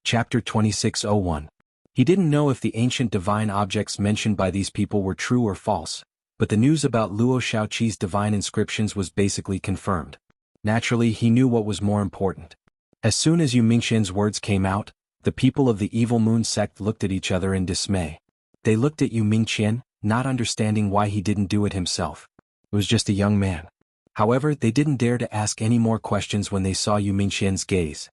Chapter 2601. He didn't know if the ancient divine objects mentioned by these people were true or false, but the news about Luo Shaoqi's divine inscriptions was basically confirmed. Naturally, he knew what was more important. As soon as Yu Mingxian's words came out, the people of the Evil Moon sect looked at each other in dismay. They looked at Yu Mingxian, not understanding why he didn't do it himself. It was just a young man. However, they didn't dare to ask any more questions when they saw Yu Mingxian's gaze.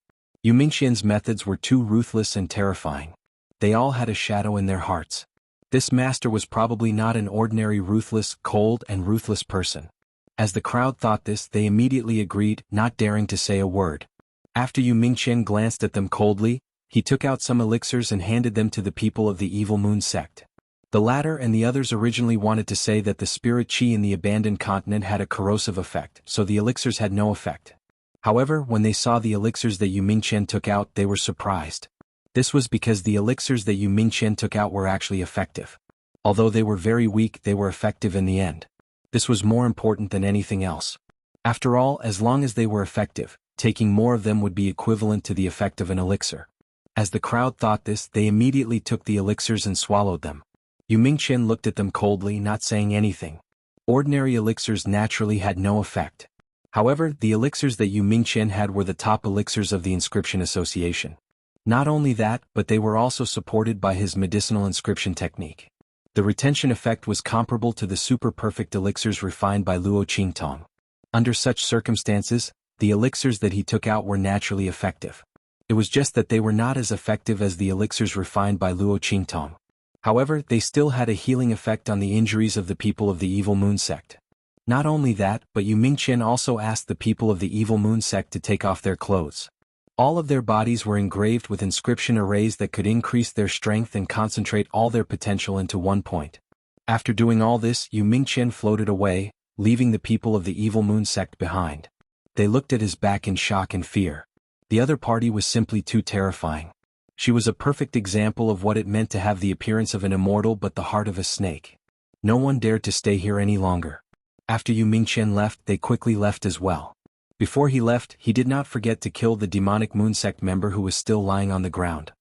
Yu Mingxian's methods were too ruthless and terrifying. They all had a shadow in their hearts. This master was probably not an ordinary ruthless, cold and ruthless person. As the crowd thought this, they immediately agreed, not daring to say a word. After Yu Mingxian glanced at them coldly, he took out some elixirs and handed them to the people of the Evil Moon sect. The latter and the others originally wanted to say that the spirit qi in the abandoned continent had a corrosive effect, so the elixirs had no effect. However, when they saw the elixirs that Yu Mingxian took out, they were surprised. This was because the elixirs that Yu Mingxian took out were actually effective. Although they were very weak, they were effective in the end. This was more important than anything else. After all, as long as they were effective, taking more of them would be equivalent to the effect of an elixir. As the crowd thought this, they immediately took the elixirs and swallowed them. Yu Mingxian looked at them coldly, not saying anything. Ordinary elixirs naturally had no effect. However, the elixirs that Yu Mingxian had were the top elixirs of the Inscription Association. Not only that, but they were also supported by his medicinal inscription technique. The retention effect was comparable to the super-perfect elixirs refined by Luo Qingtong. Under such circumstances, the elixirs that he took out were naturally effective. It was just that they were not as effective as the elixirs refined by Luo Qingtong. However, they still had a healing effect on the injuries of the people of the Evil Moon sect. Not only that, but Yu Mingxian also asked the people of the Evil Moon sect to take off their clothes. All of their bodies were engraved with inscription arrays that could increase their strength and concentrate all their potential into one point. After doing all this, Yu Mingxian floated away, leaving the people of the Evil Moon sect behind. They looked at his back in shock and fear. The other party was simply too terrifying. She was a perfect example of what it meant to have the appearance of an immortal but the heart of a snake. No one dared to stay here any longer. After Yu Mingxian left, they quickly left as well. Before he left, he did not forget to kill the demonic Moon Sect member who was still lying on the ground.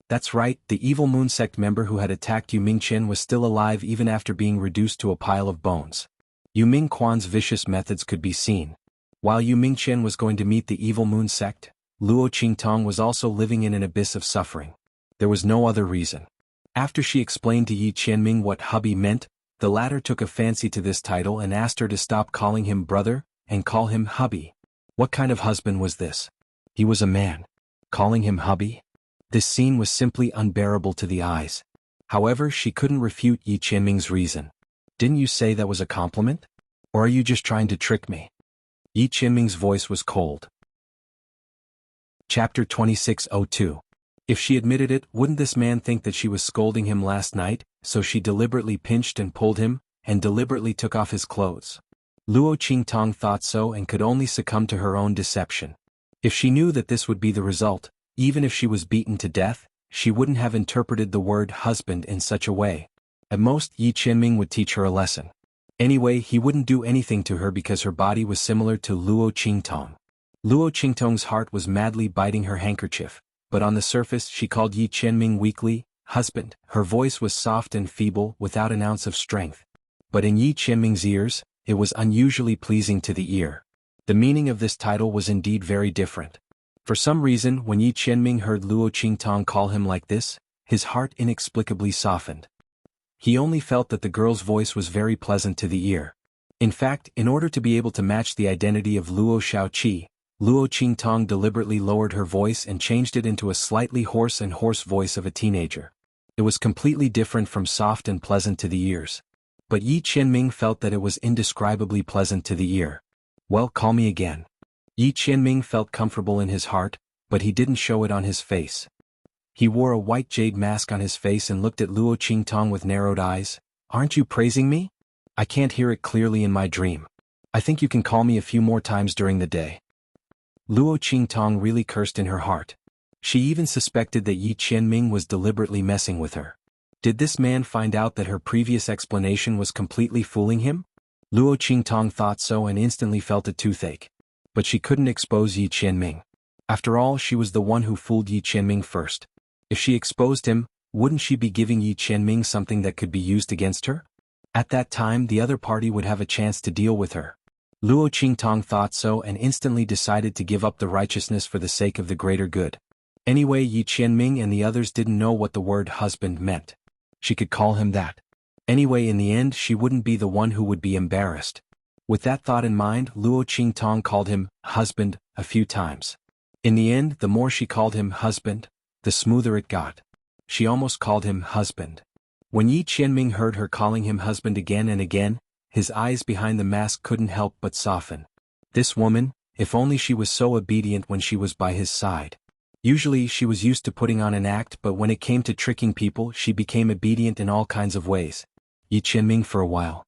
That's right, the evil Moon Sect member who had attacked Yu Mingxian was still alive even after being reduced to a pile of bones. Yu Mingquan's vicious methods could be seen. While Yu Mingxian was going to meet the evil Moon Sect, Luo Qingtong was also living in an abyss of suffering. There was no other reason. After she explained to Yi Qianming what hubby meant, the latter took a fancy to this title and asked her to stop calling him brother, and call him hubby. What kind of husband was this? He was a man. Calling him hubby? This scene was simply unbearable to the eyes. However, she couldn't refute Yi Qianming's reason. Didn't you say that was a compliment? Or are you just trying to trick me? Yi Qianming's voice was cold. Chapter 2602. If she admitted it, wouldn't this man think that she was scolding him last night, so she deliberately pinched and pulled him, and deliberately took off his clothes. Luo Qingtong thought so and could only succumb to her own deception. If she knew that this would be the result, even if she was beaten to death, she wouldn't have interpreted the word husband in such a way. At most, Yi Qianming would teach her a lesson. Anyway, he wouldn't do anything to her because her body was similar to Luo Qingtong. Luo Qingtong's heart was madly biting her handkerchief, but on the surface she called Yi Qianming weakly, husband. Her voice was soft and feeble without an ounce of strength. But in Yi Qianming's ears, it was unusually pleasing to the ear. The meaning of this title was indeed very different. For some reason, when Yi Qianming heard Luo Qingtong call him like this, his heart inexplicably softened. He only felt that the girl's voice was very pleasant to the ear. In fact, in order to be able to match the identity of Luo Shaoqi, Luo Qingtong deliberately lowered her voice and changed it into a slightly hoarse voice of a teenager. It was completely different from soft and pleasant to the ears. But Yi Qianming felt that it was indescribably pleasant to the ear. Well, call me again. Yi Qianming felt comfortable in his heart, but he didn't show it on his face. He wore a white jade mask on his face and looked at Luo Qingtong with narrowed eyes. Aren't you praising me? I can't hear it clearly in my dream. I think you can call me a few more times during the day. Luo Qingtong really cursed in her heart. She even suspected that Yi Qianming was deliberately messing with her. Did this man find out that her previous explanation was completely fooling him? Luo Qingtong thought so and instantly felt a toothache. But she couldn't expose Yi Qianming. After all, she was the one who fooled Yi Qianming first. If she exposed him, wouldn't she be giving Yi Qianming something that could be used against her? At that time, the other party would have a chance to deal with her. Luo Qingtong thought so and instantly decided to give up the righteousness for the sake of the greater good. Anyway, Yi Qianming and the others didn't know what the word husband meant. She could call him that. Anyway, in the end, she wouldn't be the one who would be embarrassed. With that thought in mind, Luo Qingtong called him husband a few times. In the end, the more she called him husband, the smoother it got. She almost called him husband. When Yi Qianming heard her calling him husband again and again, his eyes behind the mask couldn't help but soften. This woman, if only she was so obedient when she was by his side. Usually she was used to putting on an act, but when it came to tricking people, she became obedient in all kinds of ways. Yi Qianming for a while.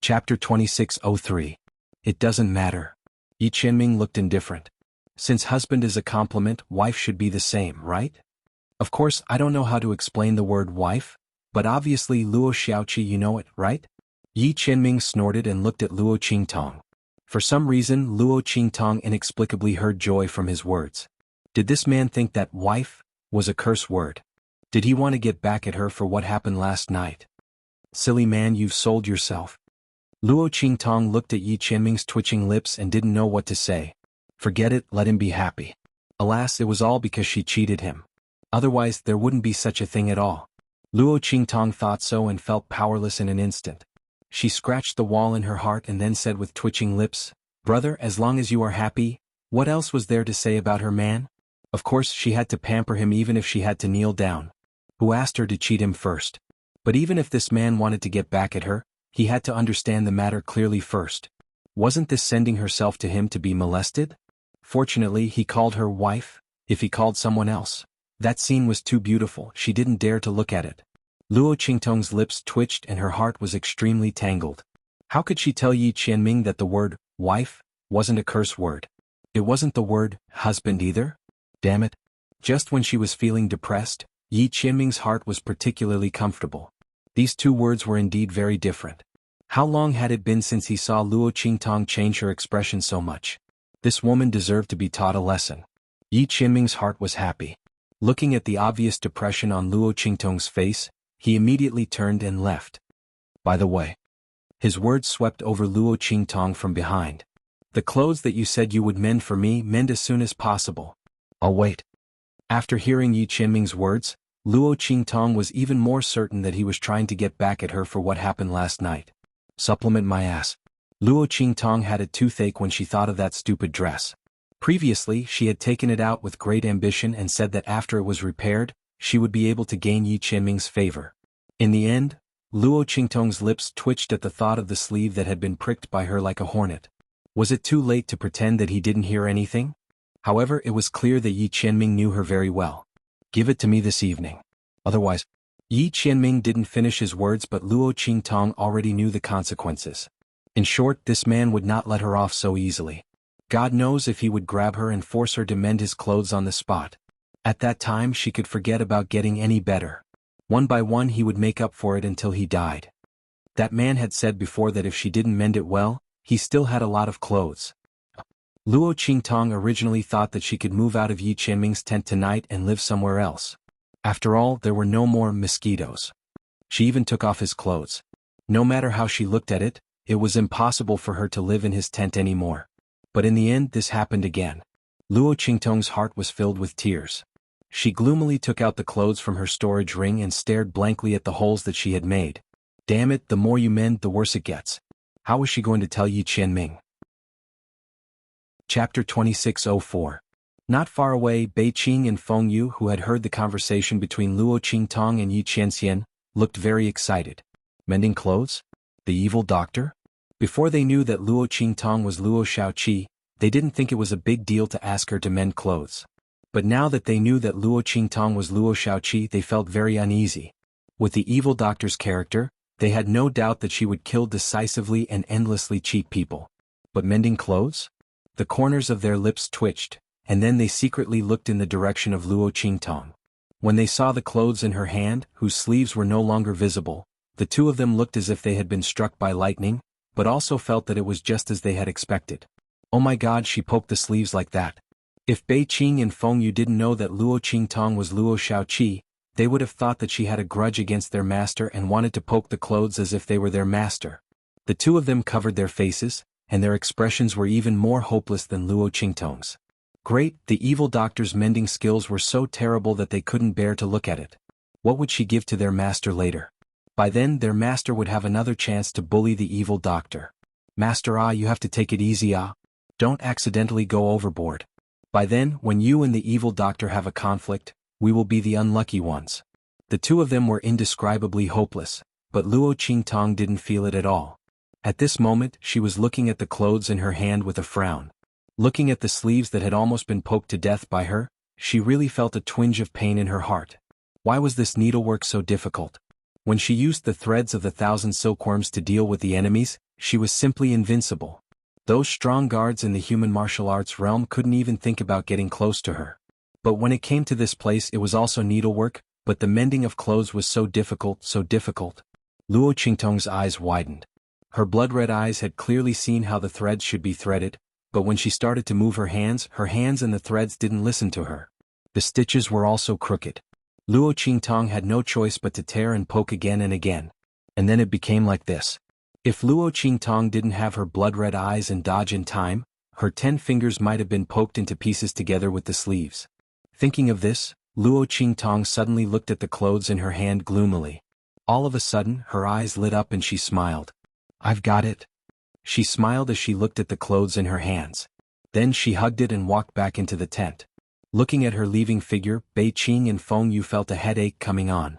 Chapter 2603. It doesn't matter. Yi Qianming looked indifferent. Since husband is a compliment, wife should be the same, right? Of course, I don't know how to explain the word wife, but obviously Luo Xiaoqi, you know it, right? Yi Qianming snorted and looked at Luo Qingtong. For some reason, Luo Qingtong inexplicably heard joy from his words. Did this man think that wife was a curse word? Did he want to get back at her for what happened last night? Silly man, you've sold yourself. Luo Qingtong looked at Yi Qianming's twitching lips and didn't know what to say. Forget it, let him be happy. Alas, it was all because she cheated him. Otherwise, there wouldn't be such a thing at all. Luo Qingtong thought so and felt powerless in an instant. She scratched the wall in her heart and then said with twitching lips, "Brother, as long as you are happy, what else was there to say about her man?" Of course, she had to pamper him even if she had to kneel down. Who asked her to cheat him first? But even if this man wanted to get back at her, he had to understand the matter clearly first. Wasn't this sending herself to him to be molested? Fortunately, he called her wife. If he called someone else, that scene was too beautiful, she didn't dare to look at it. Luo Qingtong's lips twitched and her heart was extremely tangled. How could she tell Yi Qianming that the word wife wasn't a curse word? It wasn't the word husband either? Damn it. Just when she was feeling depressed, Yi Qianming's heart was particularly comfortable. These two words were indeed very different. How long had it been since he saw Luo Qingtong change her expression so much? This woman deserved to be taught a lesson. Yi Qianming's heart was happy. Looking at the obvious depression on Luo Qingtong's face, he immediately turned and left. By the way. His words swept over Luo Qingtong from behind. The clothes that you said you would mend for me, mend as soon as possible. I'll wait. After hearing Yi Qianming's words, Luo Qingtong was even more certain that he was trying to get back at her for what happened last night. Supplement my ass. Luo Qingtong had a toothache when she thought of that stupid dress. Previously, she had taken it out with great ambition and said that after it was repaired, she would be able to gain Yi Qianming's favor. In the end, Luo Qingtong's lips twitched at the thought of the sleeve that had been pricked by her like a hornet. Was it too late to pretend that he didn't hear anything? However, it was clear that Yi Qianming knew her very well. Give it to me this evening. Otherwise, Yi Qianming didn't finish his words, but Luo Qingtong already knew the consequences. In short, this man would not let her off so easily. God knows if he would grab her and force her to mend his clothes on the spot. At that time she could forget about getting any better. One by one he would make up for it until he died. That man had said before that if she didn't mend it well, he still had a lot of clothes. Luo Qingtong originally thought that she could move out of Yi Qianming's tent tonight and live somewhere else. After all, there were no more mosquitoes. She even took off his clothes. No matter how she looked at it, it was impossible for her to live in his tent anymore. But in the end this happened again. Luo Qingtong's heart was filled with tears. She gloomily took out the clothes from her storage ring and stared blankly at the holes that she had made. Damn it, the more you mend, the worse it gets. How was she going to tell Yi Qianming? Chapter 2604. Not far away, Bei Qing and Feng Yu, who had heard the conversation between Luo Qingtong and Yi Qianxian, looked very excited. Mending clothes? The evil doctor? Before they knew that Luo Qingtong was Luo Xiaoqi, they didn't think it was a big deal to ask her to mend clothes. But now that they knew that Luo Qingtong was Luo Xiaoqi, they felt very uneasy. With the evil doctor's character, they had no doubt that she would kill decisively and endlessly cheat people. But mending clothes? The corners of their lips twitched, and then they secretly looked in the direction of Luo Qingtong. When they saw the clothes in her hand, whose sleeves were no longer visible, the two of them looked as if they had been struck by lightning, but also felt that it was just as they had expected. Oh my god, she poked the sleeves like that. If Bei Qing and Feng Yu didn't know that Luo Qingtong was Luo Shaoqi, they would have thought that she had a grudge against their master and wanted to poke the clothes as if they were their master. The two of them covered their faces, and their expressions were even more hopeless than Luo Qingtong's. Great, the evil doctor's mending skills were so terrible that they couldn't bear to look at it. What would she give to their master later? By then their master would have another chance to bully the evil doctor. Master Ah, you have to take it easy Ah. Don't accidentally go overboard. By then, when you and the evil doctor have a conflict, we will be the unlucky ones. The two of them were indescribably hopeless, but Luo Qingtong didn't feel it at all. At this moment, she was looking at the clothes in her hand with a frown. Looking at the sleeves that had almost been poked to death by her, she really felt a twinge of pain in her heart. Why was this needlework so difficult? When she used the threads of the 1,000 silkworms to deal with the enemies, she was simply invincible. Those strong guards in the human martial arts realm couldn't even think about getting close to her. But when it came to this place, it was also needlework, but the mending of clothes was so difficult, so difficult. Luo Qingtong's eyes widened. Her blood-red eyes had clearly seen how the threads should be threaded, but when she started to move her hands and the threads didn't listen to her. The stitches were also crooked. Luo Qingtong had no choice but to tear and poke again and again. And then it became like this. If Luo Qingtong didn't have her blood-red eyes and dodge in time, her 10 fingers might have been poked into pieces together with the sleeves. Thinking of this, Luo Qingtong suddenly looked at the clothes in her hand gloomily. All of a sudden, her eyes lit up and she smiled. I've got it. She smiled as she looked at the clothes in her hands. Then she hugged it and walked back into the tent. Looking at her leaving figure, Bei Qing and Feng Yu felt a headache coming on.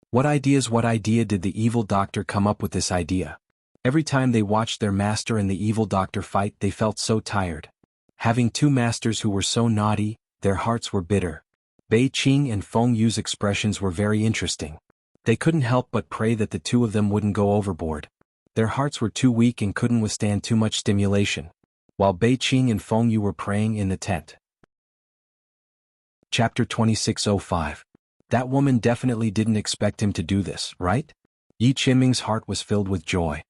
What idea did the evil doctor come up with this idea? Every time they watched their master and the evil doctor fight, they felt so tired. Having two masters who were so naughty, their hearts were bitter. Bei Qing and Feng Yu's expressions were very interesting. They couldn't help but pray that the two of them wouldn't go overboard. Their hearts were too weak and couldn't withstand too much stimulation. While Bei Qing and Feng Yu were praying in the tent. Chapter 2605. That woman definitely didn't expect him to do this, right? Yi Qianming's heart was filled with joy.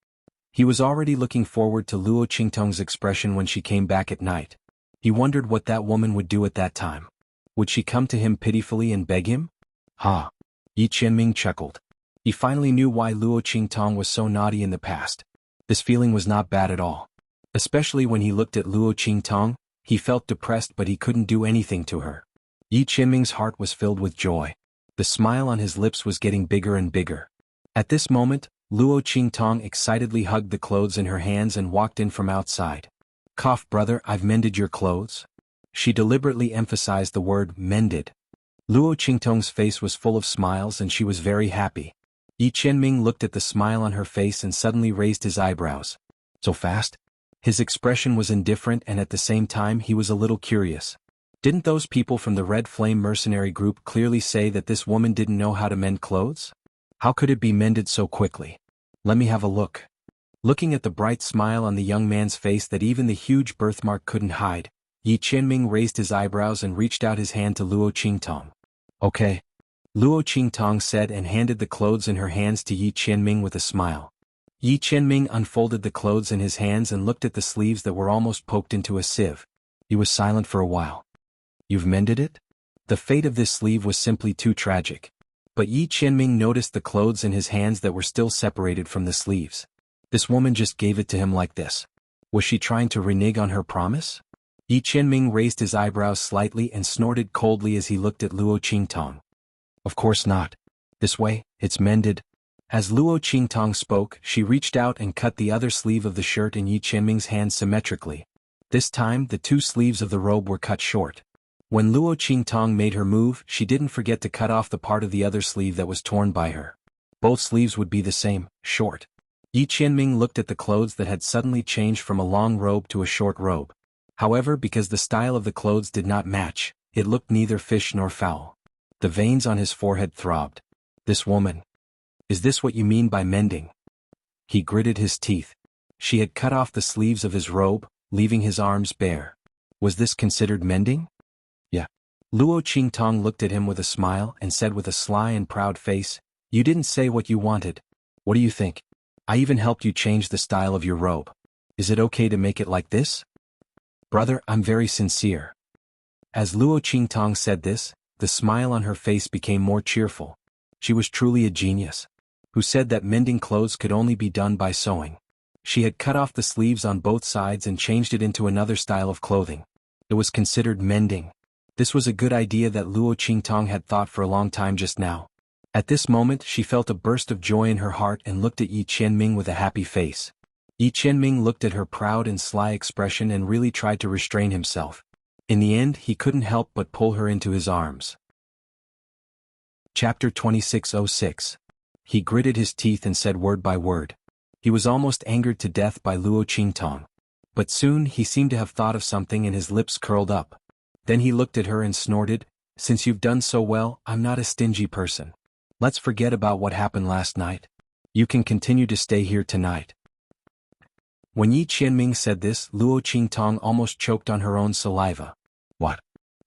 He was already looking forward to Luo Qingtong's expression when she came back at night. He wondered what that woman would do at that time. Would she come to him pitifully and beg him? Ha! Yi Qianming chuckled. He finally knew why Luo Qingtong was so naughty in the past. This feeling was not bad at all. Especially when he looked at Luo Qingtong, he felt depressed but he couldn't do anything to her. Yi Qianming's heart was filled with joy. The smile on his lips was getting bigger and bigger. At this moment, Luo Qingtong excitedly hugged the clothes in her hands and walked in from outside. Cough, brother, I've mended your clothes. She deliberately emphasized the word mended. Luo Qingtong's face was full of smiles and she was very happy. Yi Qianming looked at the smile on her face and suddenly raised his eyebrows. So fast? His expression was indifferent and at the same time he was a little curious. Didn't those people from the Red Flame mercenary group clearly say that this woman didn't know how to mend clothes? How could it be mended so quickly? Let me have a look. Looking at the bright smile on the young man's face that even the huge birthmark couldn't hide, Yi Qianming raised his eyebrows and reached out his hand to Luo Qingtong. Okay. Luo Qingtong said and handed the clothes in her hands to Yi Qianming with a smile. Yi Qianming unfolded the clothes in his hands and looked at the sleeves that were almost poked into a sieve. He was silent for a while. You've mended it? The fate of this sleeve was simply too tragic. But Yi Qianming noticed the clothes in his hands that were still separated from the sleeves. This woman just gave it to him like this. Was she trying to renege on her promise? Yi Qianming raised his eyebrows slightly and snorted coldly as he looked at Luo Qingtong. Of course not. This way, it's mended. As Luo Qingtong spoke, she reached out and cut the other sleeve of the shirt in Yi Qianming's hand symmetrically. This time, the two sleeves of the robe were cut short. When Luo Qingtong made her move, she didn't forget to cut off the part of the other sleeve that was torn by her. Both sleeves would be the same, short. Yi Qianming looked at the clothes that had suddenly changed from a long robe to a short robe. However, because the style of the clothes did not match, it looked neither fish nor fowl. The veins on his forehead throbbed. This woman. Is this what you mean by mending? He gritted his teeth. She had cut off the sleeves of his robe, leaving his arms bare. Was this considered mending? Yeah. Luo Qingtong looked at him with a smile and said with a sly and proud face, You didn't say what you wanted. What do you think? I even helped you change the style of your robe. Is it okay to make it like this? Brother, I'm very sincere. As Luo Qingtong said this, the smile on her face became more cheerful. She was truly a genius, who said that mending clothes could only be done by sewing. She had cut off the sleeves on both sides and changed it into another style of clothing. It was considered mending. This was a good idea that Luo Qingtong had thought for a long time just now. At this moment she felt a burst of joy in her heart and looked at Yi Qianming with a happy face. Yi Qianming looked at her proud and sly expression and really tried to restrain himself. In the end he couldn't help but pull her into his arms. Chapter 2606. He gritted his teeth and said word by word. He was almost angered to death by Luo Qingtong. But soon he seemed to have thought of something and his lips curled up. Then he looked at her and snorted, "Since you've done so well, I'm not a stingy person. Let's forget about what happened last night. You can continue to stay here tonight." When Yi Qianming said this, Luo Qingtong almost choked on her own saliva. What?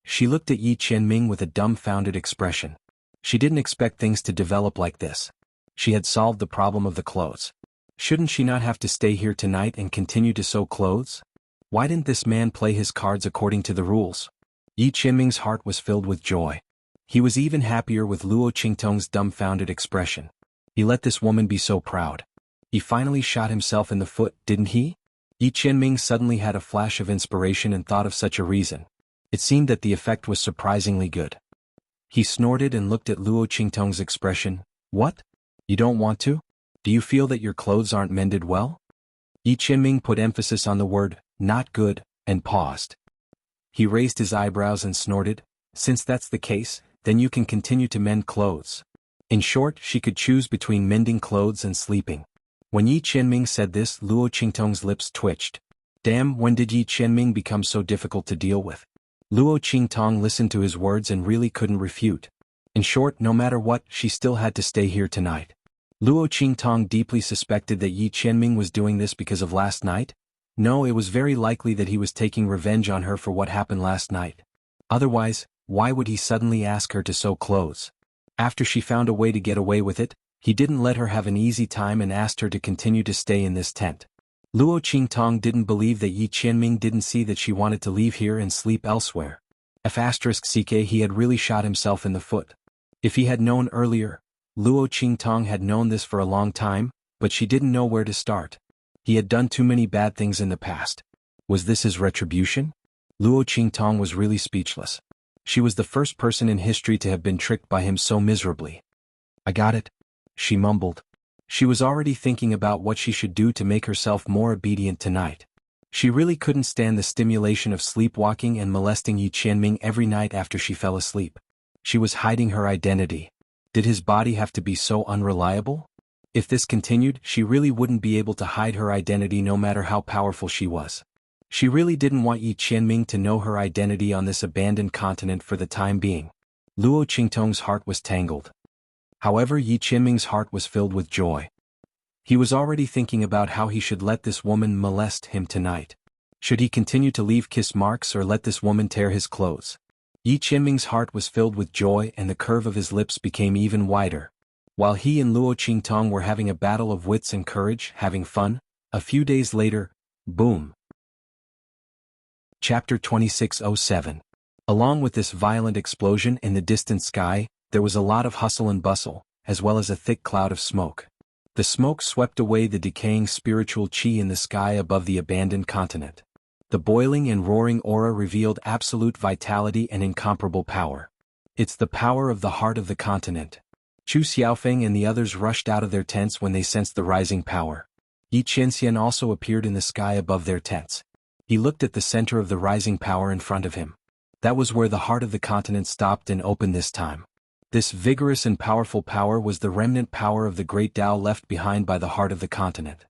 She looked at Yi Qianming with a dumbfounded expression. She didn't expect things to develop like this. She had solved the problem of the clothes. Shouldn't she not have to stay here tonight and continue to sew clothes? Why didn't this man play his cards according to the rules? Yi Qianming's heart was filled with joy. He was even happier with Luo Qingtong's dumbfounded expression. He let this woman be so proud. He finally shot himself in the foot, didn't he? Yi Qianming suddenly had a flash of inspiration and thought of such a reason. It seemed that the effect was surprisingly good. He snorted and looked at Luo Qingtong's expression. What? You don't want to? Do you feel that your clothes aren't mended well? Yi Qianming put emphasis on the word, not good, and paused. He raised his eyebrows and snorted, "Since that's the case, then you can continue to mend clothes." In short, she could choose between mending clothes and sleeping. When Yi Qianming said this, Luo Qingtong's lips twitched. Damn, when did Yi Qianming become so difficult to deal with? Luo Qingtong listened to his words and really couldn't refute. In short, no matter what, she still had to stay here tonight. Luo Qingtong deeply suspected that Yi Qianming was doing this because of last night. No, it was very likely that he was taking revenge on her for what happened last night. Otherwise, why would he suddenly ask her to sew clothes? After she found a way to get away with it, he didn't let her have an easy time and asked her to continue to stay in this tent. Luo Qingtong didn't believe that Yi Qianming didn't see that she wanted to leave here and sleep elsewhere. He had really shot himself in the foot. If he had known earlier, Luo Qingtong had known this for a long time, but she didn't know where to start. He had done too many bad things in the past. Was this his retribution? Luo Qingtong was really speechless. She was the first person in history to have been tricked by him so miserably. "I got it," she mumbled. She was already thinking about what she should do to make herself more obedient tonight. She really couldn't stand the stimulation of sleepwalking and molesting Yi Qianming every night after she fell asleep. She was hiding her identity. Did his body have to be so unreliable? If this continued, she really wouldn't be able to hide her identity no matter how powerful she was. She really didn't want Yi Qianming to know her identity on this abandoned continent for the time being. Luo Qingtong's heart was tangled. However, Yi Qianming's heart was filled with joy. He was already thinking about how he should let this woman molest him tonight. Should he continue to leave kiss marks or let this woman tear his clothes? Yi Qianming's heart was filled with joy and the curve of his lips became even wider. While he and Luo Qingtong were having a battle of wits and courage, having fun, a few days later, boom. Chapter 2607. Along with this violent explosion in the distant sky, there was a lot of hustle and bustle, as well as a thick cloud of smoke. The smoke swept away the decaying spiritual qi in the sky above the abandoned continent. The boiling and roaring aura revealed absolute vitality and incomparable power. It's the power of the heart of the continent. Chu Xiaofeng and the others rushed out of their tents when they sensed the rising power. Yi Qianxian also appeared in the sky above their tents. He looked at the center of the rising power in front of him. That was where the heart of the continent stopped and opened this time. This vigorous and powerful power was the remnant power of the great Tao left behind by the heart of the continent.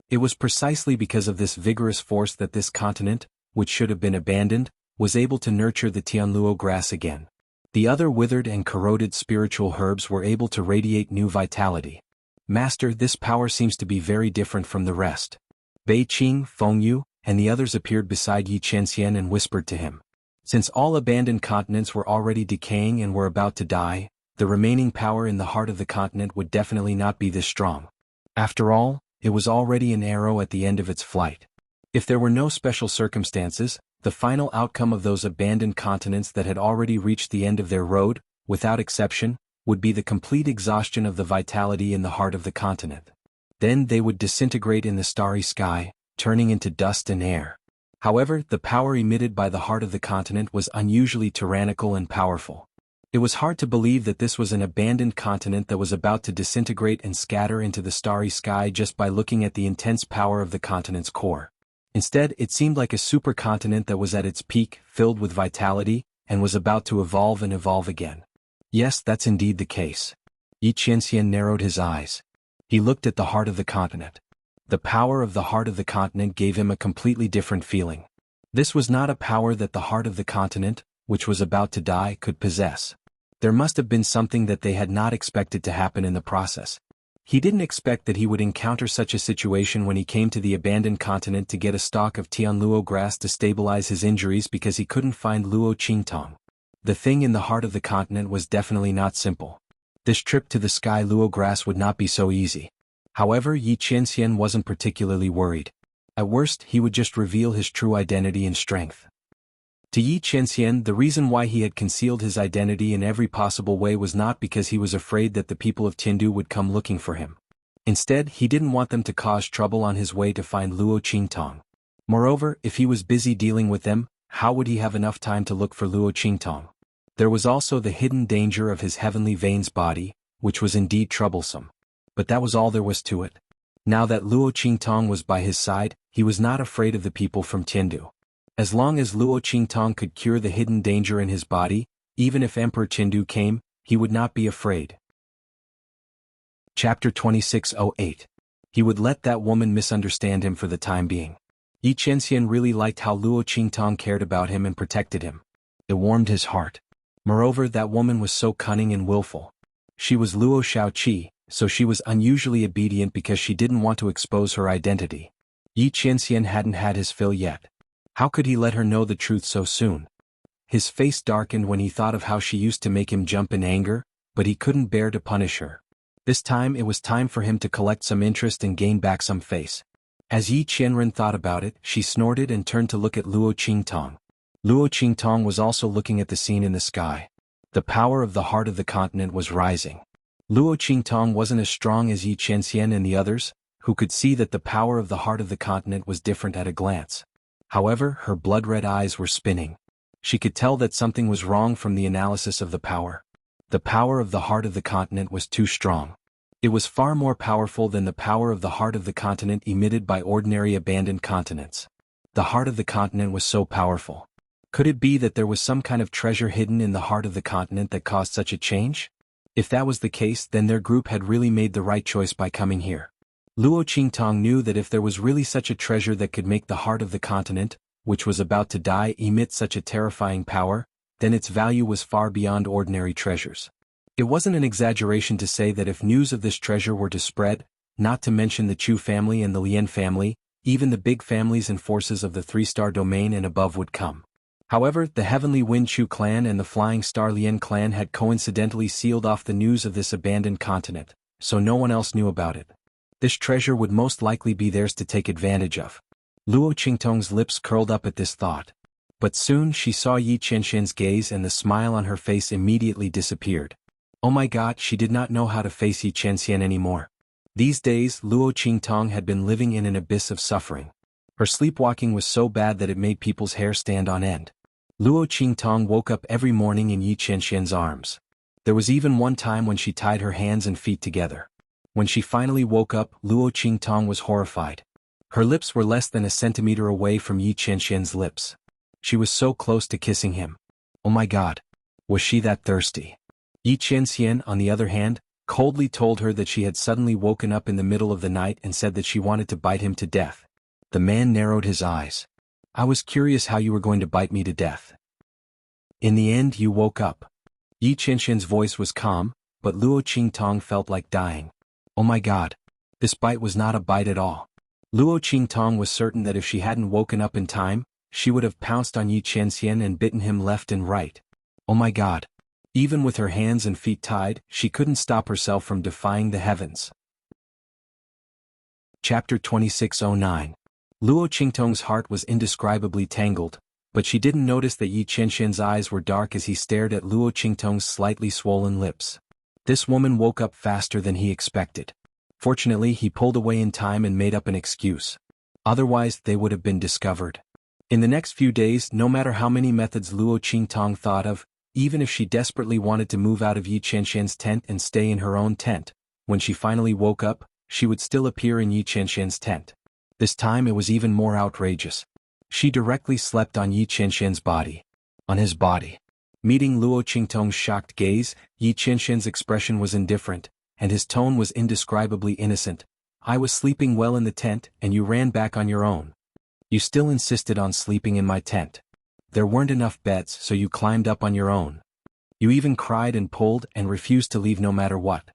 It was precisely because of this vigorous force that this continent, which should have been abandoned, was able to nurture the Tianluo grass again. The other withered and corroded spiritual herbs were able to radiate new vitality. Master, this power seems to be very different from the rest. Bei Qing, Feng Yu, and the others appeared beside Yi Qianxian and whispered to him. Since all abandoned continents were already decaying and were about to die, the remaining power in the heart of the continent would definitely not be this strong. After all, it was already an arrow at the end of its flight. If there were no special circumstances, The final outcome of those abandoned continents that had already reached the end of their road, without exception, would be the complete exhaustion of the vitality in the heart of the continent. Then they would disintegrate in the starry sky, turning into dust and air. However, the power emitted by the heart of the continent was unusually tyrannical and powerful. It was hard to believe that this was an abandoned continent that was about to disintegrate and scatter into the starry sky just by looking at the intense power of the continent's core. Instead, it seemed like a supercontinent that was at its peak, filled with vitality, and was about to evolve and evolve again. Yes, that's indeed the case. Xianxia narrowed his eyes. He looked at the heart of the continent. The power of the heart of the continent gave him a completely different feeling. This was not a power that the heart of the continent, which was about to die, could possess. There must have been something that they had not expected to happen in the process. He didn't expect that he would encounter such a situation when he came to the abandoned continent to get a stalk of Tianluo grass to stabilize his injuries because he couldn't find Luo Qingtong. The thing in the heart of the continent was definitely not simple. This trip to the sky Luo grass would not be so easy. However, Yi Qianxian wasn't particularly worried. At worst, he would just reveal his true identity and strength. To Yi Qianxian, the reason why he had concealed his identity in every possible way was not because he was afraid that the people of Tiandu would come looking for him. Instead, he didn't want them to cause trouble on his way to find Luo Qingtong. Moreover, if he was busy dealing with them, how would he have enough time to look for Luo Qingtong? There was also the hidden danger of his heavenly veins body, which was indeed troublesome. But that was all there was to it. Now that Luo Qingtong was by his side, he was not afraid of the people from Tiandu. As long as Luo Qingtong could cure the hidden danger in his body, even if Emperor Tiandu came, he would not be afraid. Chapter 2608. He would let that woman misunderstand him for the time being. Yi Qianxian really liked how Luo Qingtong cared about him and protected him. It warmed his heart. Moreover, that woman was so cunning and willful. She was Luo Shaoqi, so she was unusually obedient because she didn't want to expose her identity. Yi Qianxian hadn't had his fill yet. How could he let her know the truth so soon? His face darkened when he thought of how she used to make him jump in anger, but he couldn't bear to punish her. This time it was time for him to collect some interest and gain back some face. As Yi Qianren thought about it, she snorted and turned to look at Luo Qingtong. Luo Qingtong was also looking at the scene in the sky. The power of the heart of the continent was rising. Luo Qingtong wasn't as strong as Yi Qianxian and the others, who could see that the power of the heart of the continent was different at a glance. However, her blood-red eyes were spinning. She could tell that something was wrong from the analysis of the power. The power of the heart of the continent was too strong. It was far more powerful than the power of the heart of the continent emitted by ordinary abandoned continents. The heart of the continent was so powerful. Could it be that there was some kind of treasure hidden in the heart of the continent that caused such a change? If that was the case, then their group had really made the right choice by coming here. Luo Qingtong knew that if there was really such a treasure that could make the heart of the continent, which was about to die, emit such a terrifying power, then its value was far beyond ordinary treasures. It wasn't an exaggeration to say that if news of this treasure were to spread, not to mention the Chu family and the Lian family, even the big families and forces of the three-star domain and above would come. However, the Heavenly Wind Chu clan and the Flying Star Lian clan had coincidentally sealed off the news of this abandoned continent, so no one else knew about it. This treasure would most likely be theirs to take advantage of. Luo Qingtong's lips curled up at this thought. But soon she saw Yi Qianxian's gaze and the smile on her face immediately disappeared. Oh my god, she did not know how to face Yi Qianxian anymore. These days, Luo Qingtong had been living in an abyss of suffering. Her sleepwalking was so bad that it made people's hair stand on end. Luo Qingtong woke up every morning in Yi Qianxian's arms. There was even one time when she tied her hands and feet together. When she finally woke up, Luo Qingtong was horrified. Her lips were less than a centimeter away from Yi Qianxian's lips. She was so close to kissing him. Oh my god. Was she that thirsty? Yi Qianxian, on the other hand, coldly told her that she had suddenly woken up in the middle of the night and said that she wanted to bite him to death. The man narrowed his eyes. I was curious how you were going to bite me to death. In the end, you woke up. Yi Qianxian's voice was calm, but Luo Qingtong felt like dying. Oh my god. This bite was not a bite at all. Luo Qingtong was certain that if she hadn't woken up in time, she would have pounced on Yi Qianxian and bitten him left and right. Oh my god. Even with her hands and feet tied, she couldn't stop herself from defying the heavens. Chapter 2609. Luo Qingtong's heart was indescribably tangled, But she didn't notice that Yi Qianxian's eyes were dark as he stared at Luo Qingtong's slightly swollen lips. This woman woke up faster than he expected. Fortunately, he pulled away in time and made up an excuse. Otherwise, they would have been discovered. In the next few days, no matter how many methods Luo Qingtong thought of, even if she desperately wanted to move out of Yi Qianxian's tent and stay in her own tent, when she finally woke up, she would still appear in Yi Qianxian's tent. This time it was even more outrageous. She directly slept on Yi Qianxian's body. On his body. Meeting Luo Qingtong's shocked gaze, Yi Qianxian's expression was indifferent, and his tone was indescribably innocent. I was sleeping well in the tent, and you ran back on your own. You still insisted on sleeping in my tent. There weren't enough beds, so you climbed up on your own. You even cried and pulled and refused to leave no matter what.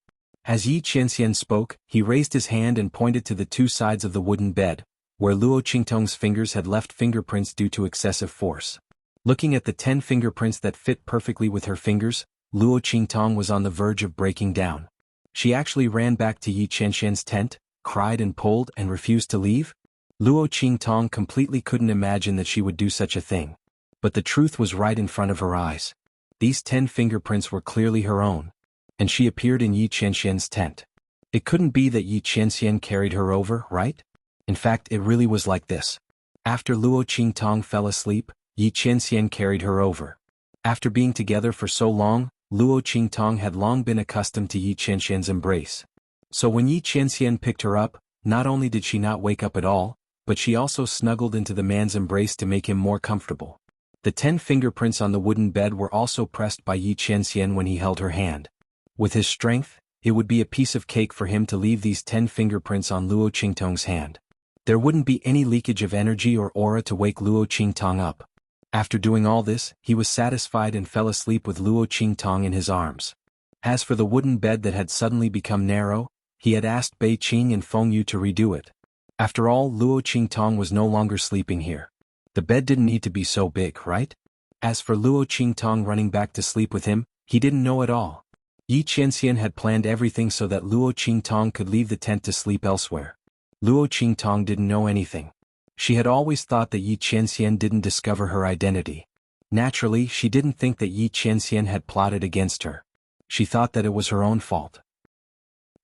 As Yi Qianxian spoke, he raised his hand and pointed to the two sides of the wooden bed, where Luo Qingtong's fingers had left fingerprints due to excessive force. Looking at the 10 fingerprints that fit perfectly with her fingers, Luo Qingtong was on the verge of breaking down. She actually ran back to Yi Qianxian's tent, cried and pulled and refused to leave? Luo Qingtong completely couldn't imagine that she would do such a thing. But the truth was right in front of her eyes. These 10 fingerprints were clearly her own. And she appeared in Yi Qianxian's tent. It couldn't be that Yi Qianxian carried her over, right? In fact, it really was like this. After Luo Qingtong fell asleep, Yi Qianxian carried her over. After being together for so long, Luo Qingtong had long been accustomed to Yi Qianxian's embrace. So when Yi Qianxian picked her up, not only did she not wake up at all, but she also snuggled into the man's embrace to make him more comfortable. The 10 fingerprints on the wooden bed were also pressed by Yi Qianxian when he held her hand. With his strength, it would be a piece of cake for him to leave these 10 fingerprints on Luo Qingtong's hand. There wouldn't be any leakage of energy or aura to wake Luo Qingtong up. After doing all this, he was satisfied and fell asleep with Luo Qingtong in his arms. As for the wooden bed that had suddenly become narrow, he had asked Bei Qing and Feng Yu to redo it. After all, Luo Qingtong was no longer sleeping here. The bed didn't need to be so big, right? As for Luo Qingtong running back to sleep with him, he didn't know at all. Yi Qianxian had planned everything so that Luo Qingtong could leave the tent to sleep elsewhere. Luo Qingtong didn't know anything. She had always thought that Yi Qianxian didn't discover her identity. Naturally, she didn't think that Yi Qianxian had plotted against her. She thought that it was her own fault.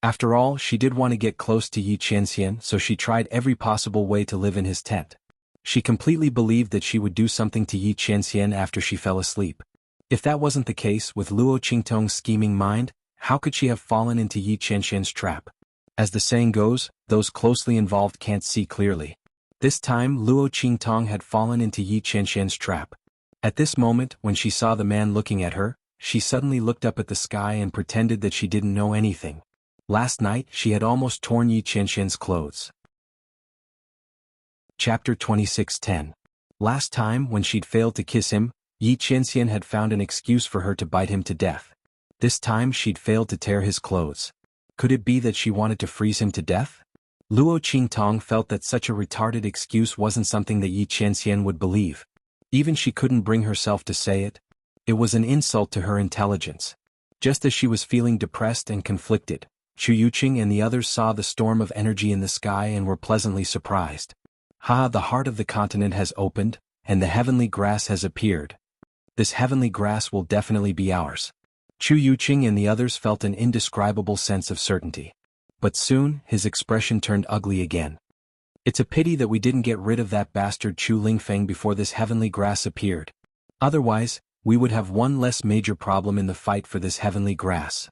After all, she did want to get close to Yi Qianxian, so she tried every possible way to live in his tent. She completely believed that she would do something to Yi Qianxian after she fell asleep. If that wasn't the case with Luo Qingtong's scheming mind, how could she have fallen into Yi Qianxian's trap? As the saying goes, those closely involved can't see clearly. This time Luo Qingtong had fallen into Yi Qianxian's trap. At this moment, when she saw the man looking at her, she suddenly looked up at the sky and pretended that she didn't know anything. Last night she had almost torn Yi Qianxian's clothes. Chapter 26:10. Last time, when she'd failed to kiss him, Yi Qianxian had found an excuse for her to bite him to death. This time she'd failed to tear his clothes. Could it be that she wanted to freeze him to death? Luo Qingtong felt that such a retarded excuse wasn't something that Yi Qianxian would believe. Even she couldn't bring herself to say it. It was an insult to her intelligence. Just as she was feeling depressed and conflicted, Chu Yuqing and the others saw the storm of energy in the sky and were pleasantly surprised. Ha! The heart of the continent has opened, and the heavenly grass has appeared. This heavenly grass will definitely be ours. Chu Yuqing and the others felt an indescribable sense of certainty. But soon, his expression turned ugly again. It's a pity that we didn't get rid of that bastard Chu Lingfeng before this heavenly grass appeared. Otherwise, we would have one less major problem in the fight for this heavenly grass.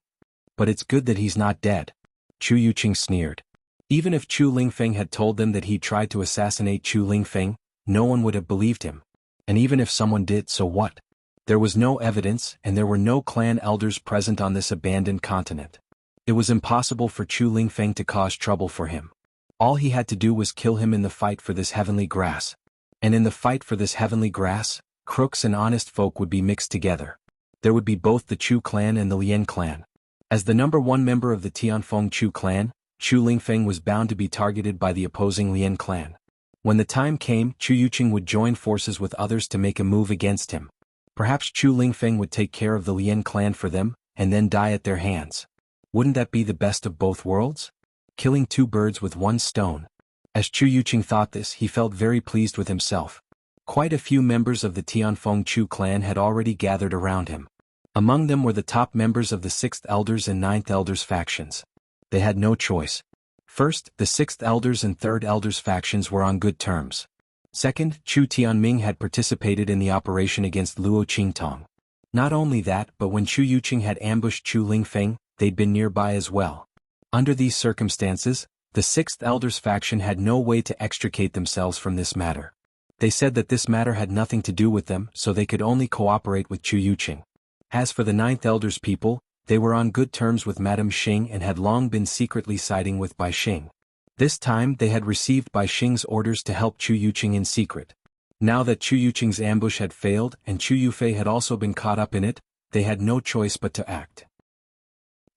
But it's good that he's not dead. Chu Yuqing sneered. Even if Chu Lingfeng had told them that he tried to assassinate Chu Lingfeng, no one would have believed him. And even if someone did, so what? There was no evidence, and there were no clan elders present on this abandoned continent. It was impossible for Chu Lingfeng to cause trouble for him. All he had to do was kill him in the fight for this heavenly grass. And in the fight for this heavenly grass, crooks and honest folk would be mixed together. There would be both the Chu clan and the Lian clan. As the #1 member of the Tianfeng Chu clan, Chu Lingfeng was bound to be targeted by the opposing Lian clan. When the time came, Chu Yuqing would join forces with others to make a move against him. Perhaps Chu Lingfeng would take care of the Lian clan for them, and then die at their hands. Wouldn't that be the best of both worlds? Killing two birds with one stone. As Chu Yuqing thought this, he felt very pleased with himself. Quite a few members of the Tianfeng Chu clan had already gathered around him. Among them were the top members of the 6th Elders and 9th Elders factions. They had no choice. First, the 6th Elders and 3rd Elders factions were on good terms. Second, Chu Tianming had participated in the operation against Luo Qingtong. Not only that, but when Chu Yuqing had ambushed Chu Lingfeng, they'd been nearby as well. Under these circumstances, the 6th Elders faction had no way to extricate themselves from this matter. They said that this matter had nothing to do with them, so they could only cooperate with Chu Yuqing. As for the 9th Elders people, they were on good terms with Madame Xing and had long been secretly siding with Bai Xing. This time they had received Bai Xing's orders to help Chu Yuqing in secret. Now that Chu Yuqing's ambush had failed and Chu Yufei had also been caught up in it, they had no choice but to act.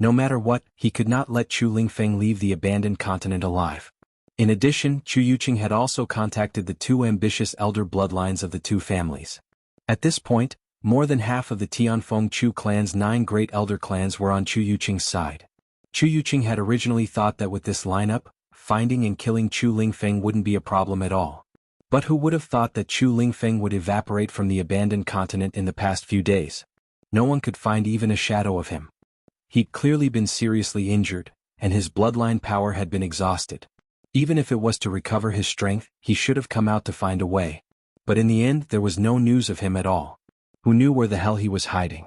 No matter what, he could not let Chu Lingfeng leave the abandoned continent alive. In addition, Chu Yuqing had also contacted the 2 ambitious elder bloodlines of the 2 families. At this point, more than half of the Tianfeng Chu clan's 9 great elder clans were on Chu Yuqing's side. Chu Yuqing had originally thought that with this lineup, finding and killing Chu Lingfeng wouldn't be a problem at all. But who would have thought that Chu Lingfeng would evaporate from the abandoned continent in the past few days? No one could find even a shadow of him. He'd clearly been seriously injured, and his bloodline power had been exhausted. Even if it was to recover his strength, he should have come out to find a way. But in the end there was no news of him at all. Who knew where the hell he was hiding?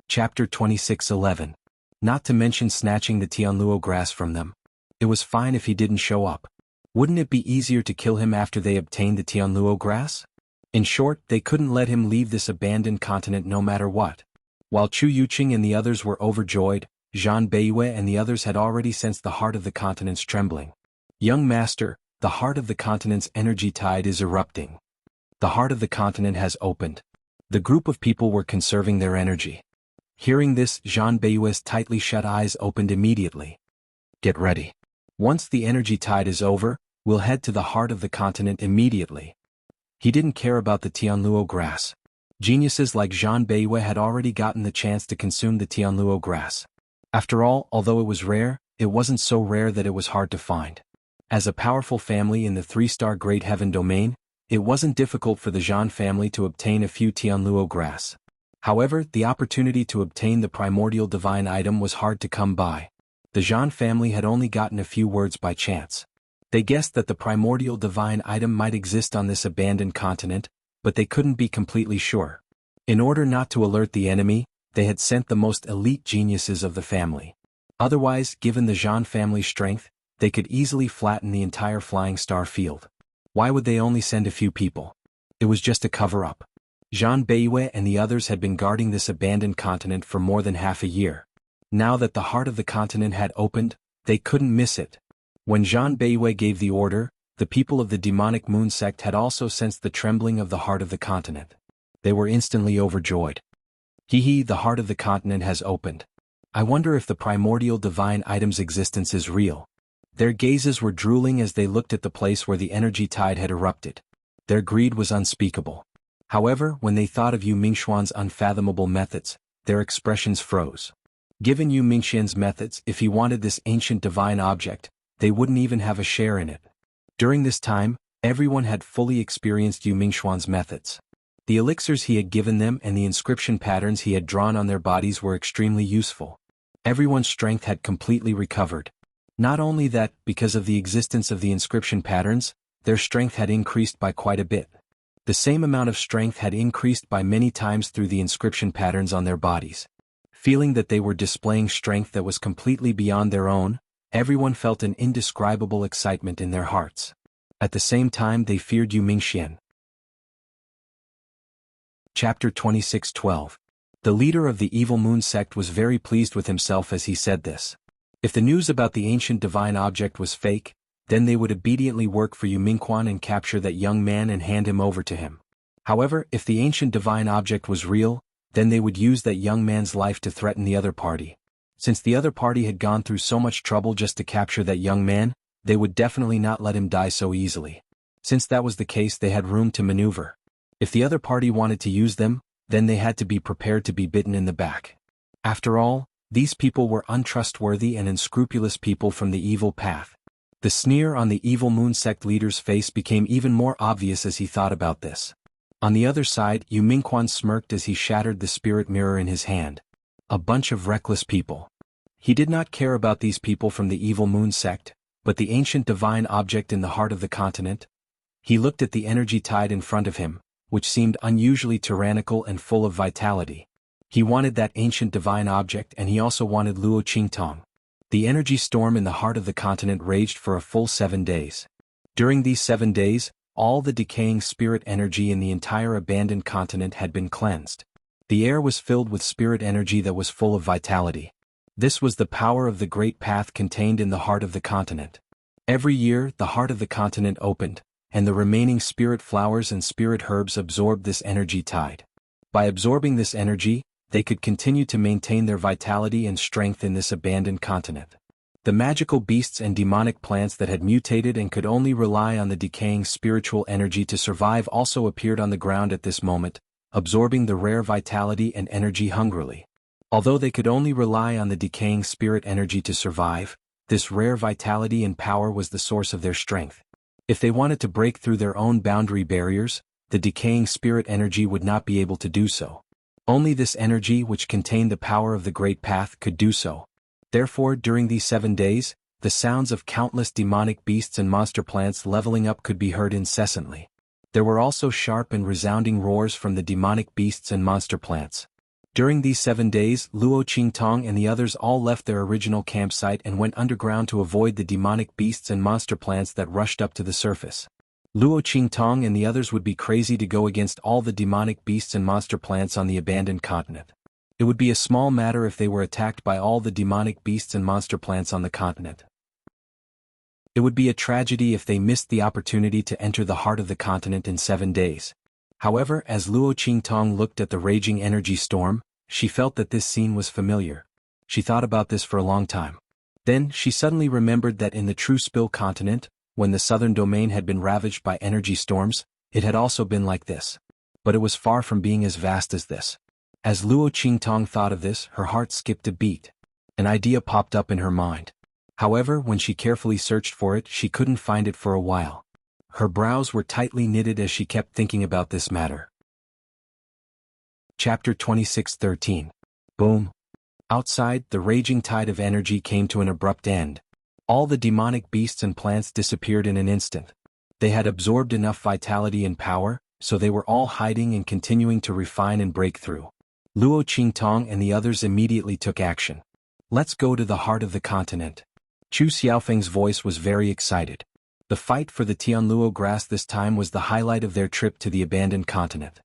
Chapter 26:11. Not to mention snatching the Tianluo grass from them. It was fine if he didn't show up. Wouldn't it be easier to kill him after they obtained the Tianluo grass? In short, they couldn't let him leave this abandoned continent no matter what. While Chu Yuqing and the others were overjoyed, Zhan Beiyue and the others had already sensed the heart of the continent's trembling. Young master, the heart of the continent's energy tide is erupting. The heart of the continent has opened. The group of people were conserving their energy. Hearing this, Zhan Beiyue's tightly shut eyes opened immediately. Get ready. Once the energy tide is over, we'll head to the heart of the continent immediately. He didn't care about the Tianluo grass. Geniuses like Zhan Beiyue had already gotten the chance to consume the Tianluo grass. After all, although it was rare, it wasn't so rare that it was hard to find. As a powerful family in the 3-star Great Heaven domain, it wasn't difficult for the Zhan family to obtain a few Tianluo grass. However, the opportunity to obtain the primordial divine item was hard to come by. The Zhan family had only gotten a few words by chance. They guessed that the primordial divine item might exist on this abandoned continent, but they couldn't be completely sure. In order not to alert the enemy, they had sent the most elite geniuses of the family. Otherwise, given the Zhan family's strength, they could easily flatten the entire flying star field. Why would they only send a few people? It was just a cover-up. Zhan Beiyue and the others had been guarding this abandoned continent for more than half a year. Now that the heart of the continent had opened, they couldn't miss it. When Zhan Beiyue gave the order, the people of the demonic moon sect had also sensed the trembling of the heart of the continent. They were instantly overjoyed. Hee, the heart of the continent has opened. I wonder if the primordial divine item's existence is real. Their gazes were drooling as they looked at the place where the energy tide had erupted. Their greed was unspeakable. However, when they thought of Yu Mingxuan's unfathomable methods, their expressions froze. Given Yu Mingxian's methods, if he wanted this ancient divine object, they wouldn't even have a share in it. During this time, everyone had fully experienced Yu Mingxuan's methods. The elixirs he had given them and the inscription patterns he had drawn on their bodies were extremely useful. Everyone's strength had completely recovered. Not only that, because of the existence of the inscription patterns, their strength had increased by quite a bit. The same amount of strength had increased by many times through the inscription patterns on their bodies. Feeling that they were displaying strength that was completely beyond their own, everyone felt an indescribable excitement in their hearts. At the same time they feared Yu Mingxian. Chapter 26:12. The leader of the evil moon sect was very pleased with himself as he said this. If the news about the ancient divine object was fake, then they would obediently work for Yu Mingquan and capture that young man and hand him over to him. However, if the ancient divine object was real, then they would use that young man's life to threaten the other party. Since the other party had gone through so much trouble just to capture that young man, they would definitely not let him die so easily. Since that was the case, they had room to maneuver. If the other party wanted to use them, then they had to be prepared to be bitten in the back. After all, these people were untrustworthy and unscrupulous people from the evil path. The sneer on the evil moon sect leader's face became even more obvious as he thought about this. On the other side, Yu Mingquan smirked as he shattered the spirit mirror in his hand. A bunch of reckless people. He did not care about these people from the evil moon sect, but the ancient divine object in the heart of the continent? He looked at the energy tide in front of him, which seemed unusually tyrannical and full of vitality. He wanted that ancient divine object, and he also wanted Luo Qingtong. The energy storm in the heart of the continent raged for a full 7 days. During these 7 days, all the decaying spirit energy in the entire abandoned continent had been cleansed. The air was filled with spirit energy that was full of vitality. This was the power of the great path contained in the heart of the continent. Every year, the heart of the continent opened, and the remaining spirit flowers and spirit herbs absorbed this energy tide. By absorbing this energy, they could continue to maintain their vitality and strength in this abandoned continent. The magical beasts and demonic plants that had mutated and could only rely on the decaying spiritual energy to survive also appeared on the ground at this moment, absorbing the rare vitality and energy hungrily. Although they could only rely on the decaying spirit energy to survive, this rare vitality and power was the source of their strength. If they wanted to break through their own boundary barriers, the decaying spirit energy would not be able to do so. Only this energy, which contained the power of the great path, could do so. Therefore, during these 7 days, the sounds of countless demonic beasts and monster plants leveling up could be heard incessantly. There were also sharp and resounding roars from the demonic beasts and monster plants. During these 7 days, Luo Qingtong and the others all left their original campsite and went underground to avoid the demonic beasts and monster plants that rushed up to the surface. Luo Qingtong and the others would be crazy to go against all the demonic beasts and monster plants on the abandoned continent. It would be a small matter if they were attacked by all the demonic beasts and monster plants on the continent. It would be a tragedy if they missed the opportunity to enter the heart of the continent in 7 days. However, as Luo Qingtong looked at the raging energy storm, she felt that this scene was familiar. She thought about this for a long time. Then, she suddenly remembered that in the True Spill continent, when the southern domain had been ravaged by energy storms, it had also been like this. But it was far from being as vast as this. As Luo Qingtong thought of this, her heart skipped a beat. An idea popped up in her mind. However, when she carefully searched for it, she couldn't find it for a while. Her brows were tightly knitted as she kept thinking about this matter. Chapter 26:13. Boom. Outside, the raging tide of energy came to an abrupt end. All the demonic beasts and plants disappeared in an instant. They had absorbed enough vitality and power, so they were all hiding and continuing to refine and break through. Luo Qingtong and the others immediately took action. Let's go to the heart of the continent. Chu Xiaofeng's voice was very excited. The fight for the Tianluo grass this time was the highlight of their trip to the abandoned continent.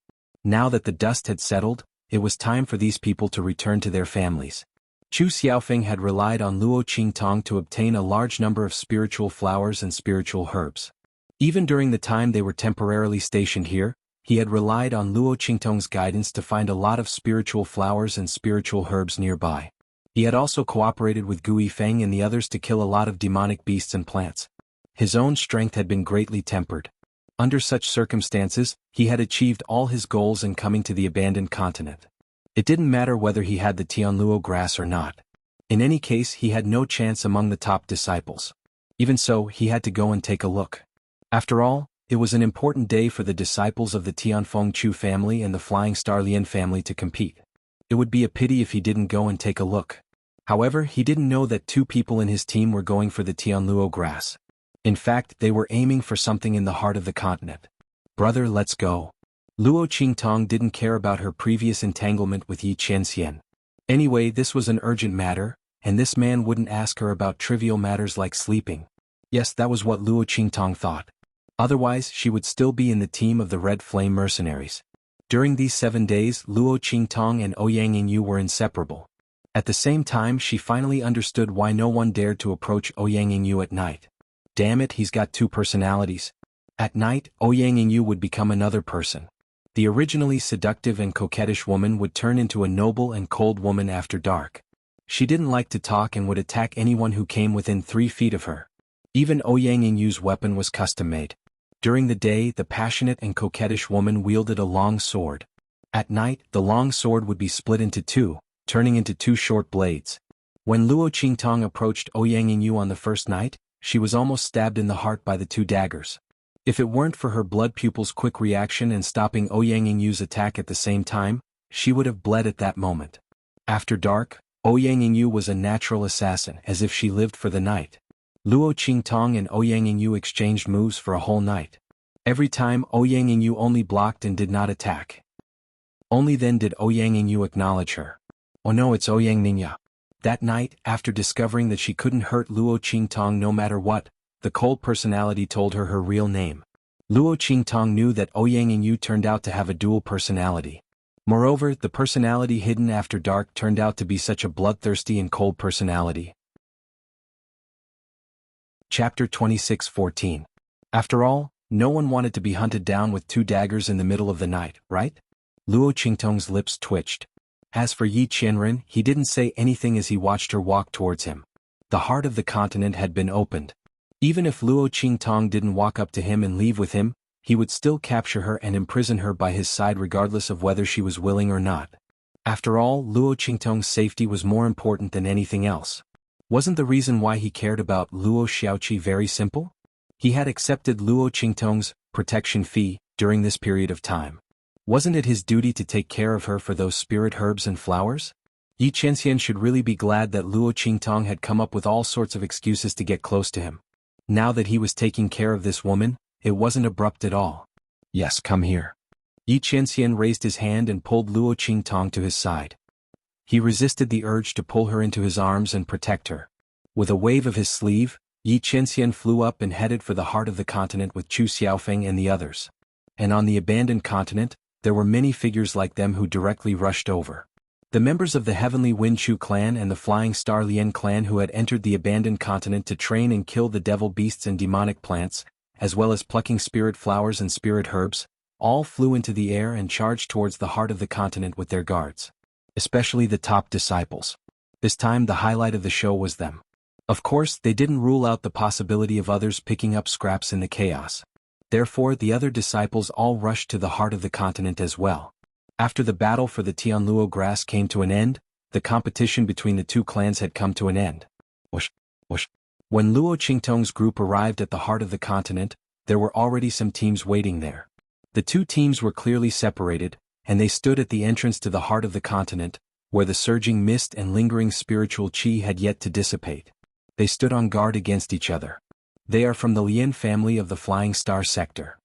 Now that the dust had settled, it was time for these people to return to their families. Chu Xiaofeng had relied on Luo Qingtong to obtain a large number of spiritual flowers and spiritual herbs. Even during the time they were temporarily stationed here, he had relied on Luo Qingtong's guidance to find a lot of spiritual flowers and spiritual herbs nearby. He had also cooperated with Gui Feng and the others to kill a lot of demonic beasts and plants. His own strength had been greatly tempered. Under such circumstances, he had achieved all his goals in coming to the abandoned continent. It didn't matter whether he had the Tianluo grass or not. In any case, he had no chance among the top disciples. Even so, he had to go and take a look. After all, it was an important day for the disciples of the Tianfeng Chu family and the Flying Star Lian family to compete. It would be a pity if he didn't go and take a look. However, he didn't know that 2 people in his team were going for the Tianluo grass. In fact, they were aiming for something in the heart of the continent. Brother, let's go. Luo Qingtong didn't care about her previous entanglement with Yi Qianxian. Anyway, this was an urgent matter, and this man wouldn't ask her about trivial matters like sleeping. Yes, that was what Luo Qingtong thought. Otherwise, she would still be in the team of the Red Flame mercenaries. During these 7 days, Luo Qingtong and Ouyang Yingyu were inseparable. At the same time, she finally understood why no one dared to approach Ouyang Yingyu at night. Damn it, he's got 2 personalities. At night, Ouyang Yingyu would become another person. The originally seductive and coquettish woman would turn into a noble and cold woman after dark. She didn't like to talk and would attack anyone who came within 3 feet of her. Even Ouyang Yingyu's weapon was custom-made. During the day, the passionate and coquettish woman wielded a long sword. At night, the long sword would be split into 2, turning into 2 short blades. When Luo Qingtong approached Ouyang Yingyu on the first night, she was almost stabbed in the heart by the two daggers. If it weren't for her blood pupil's quick reaction and stopping Ouyang Yingyu's attack at the same time, she would have bled at that moment. After dark, Ouyang Yingyu was a natural assassin, as if she lived for the night. Luo Qingtong and Ouyang Yingyu exchanged moves for a whole night. Every time Ouyang Yingyu only blocked and did not attack. Only then did Ouyang Yingyu acknowledge her. "Oh no, it's Ouyang Ningya." That night, after discovering that she couldn't hurt Luo Qingtong no matter what, the cold personality told her real name. Luo Qingtong knew that Ouyang Yingyu turned out to have a dual personality. Moreover, the personality hidden after dark turned out to be such a bloodthirsty and cold personality. Chapter 26:14. After all, no one wanted to be hunted down with two daggers in the middle of the night, right? Luo Qingtong's lips twitched. As for Yi Qianren, he didn't say anything as he watched her walk towards him. The heart of the continent had been opened. Even if Luo Qingtong didn't walk up to him and leave with him, he would still capture her and imprison her by his side regardless of whether she was willing or not. After all, Luo Qingtong's safety was more important than anything else. Wasn't the reason why he cared about Luo Xiaoqi very simple? He had accepted Luo Qingtong's protection fee during this period of time. Wasn't it his duty to take care of her for those spirit herbs and flowers? Yi Qianxian should really be glad that Luo Qingtong had come up with all sorts of excuses to get close to him. Now that he was taking care of this woman, it wasn't abrupt at all. "Yes, come here." Yi Qianxian raised his hand and pulled Luo Qingtong to his side. He resisted the urge to pull her into his arms and protect her. With a wave of his sleeve, Yi Qianxian flew up and headed for the heart of the continent with Chu Xiaofeng and the others. And on the abandoned continent, there were many figures like them who directly rushed over. The members of the Heavenly Wind Chu clan and the Flying Star Lien clan who had entered the abandoned continent to train and kill the devil beasts and demonic plants, as well as plucking spirit flowers and spirit herbs, all flew into the air and charged towards the heart of the continent with their guards. Especially the top disciples. This time the highlight of the show was them. Of course, they didn't rule out the possibility of others picking up scraps in the chaos. Therefore, the other disciples all rushed to the heart of the continent as well. After the battle for the Tianluo grass came to an end, the competition between the two clans had come to an end. Whoosh, whoosh. When Luo Qingtong's group arrived at the heart of the continent, there were already some teams waiting there. The two teams were clearly separated, and they stood at the entrance to the heart of the continent, where the surging mist and lingering spiritual qi had yet to dissipate. They stood on guard against each other. They are from the Lien family of the Flying Star sector.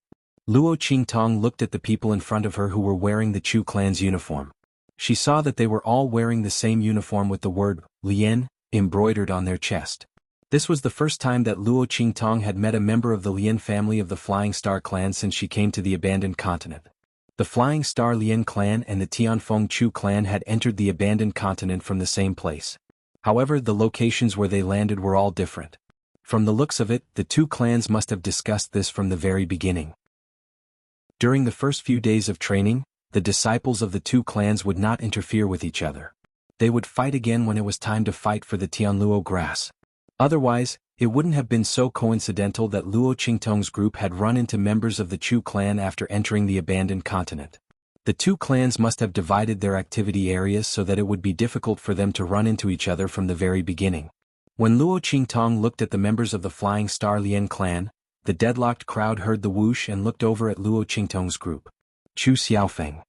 Luo Qingtong looked at the people in front of her who were wearing the Chu clan's uniform. She saw that they were all wearing the same uniform with the word Lien embroidered on their chest. This was the first time that Luo Qingtong had met a member of the Lien family of the Flying Star clan since she came to the abandoned continent. The Flying Star Lien clan and the Tianfeng Chu clan had entered the abandoned continent from the same place. However, the locations where they landed were all different. From the looks of it, the two clans must have discussed this from the very beginning. During the first few days of training, the disciples of the two clans would not interfere with each other. They would fight again when it was time to fight for the Tianluo grass. Otherwise, it wouldn't have been so coincidental that Luo Qingtong's group had run into members of the Chu clan after entering the abandoned continent. The two clans must have divided their activity areas so that it would be difficult for them to run into each other from the very beginning. When Luo Qingtong looked at the members of the Flying Star Lien clan, the deadlocked crowd heard the whoosh and looked over at Luo Qingtong's group. Chu Xiaofeng.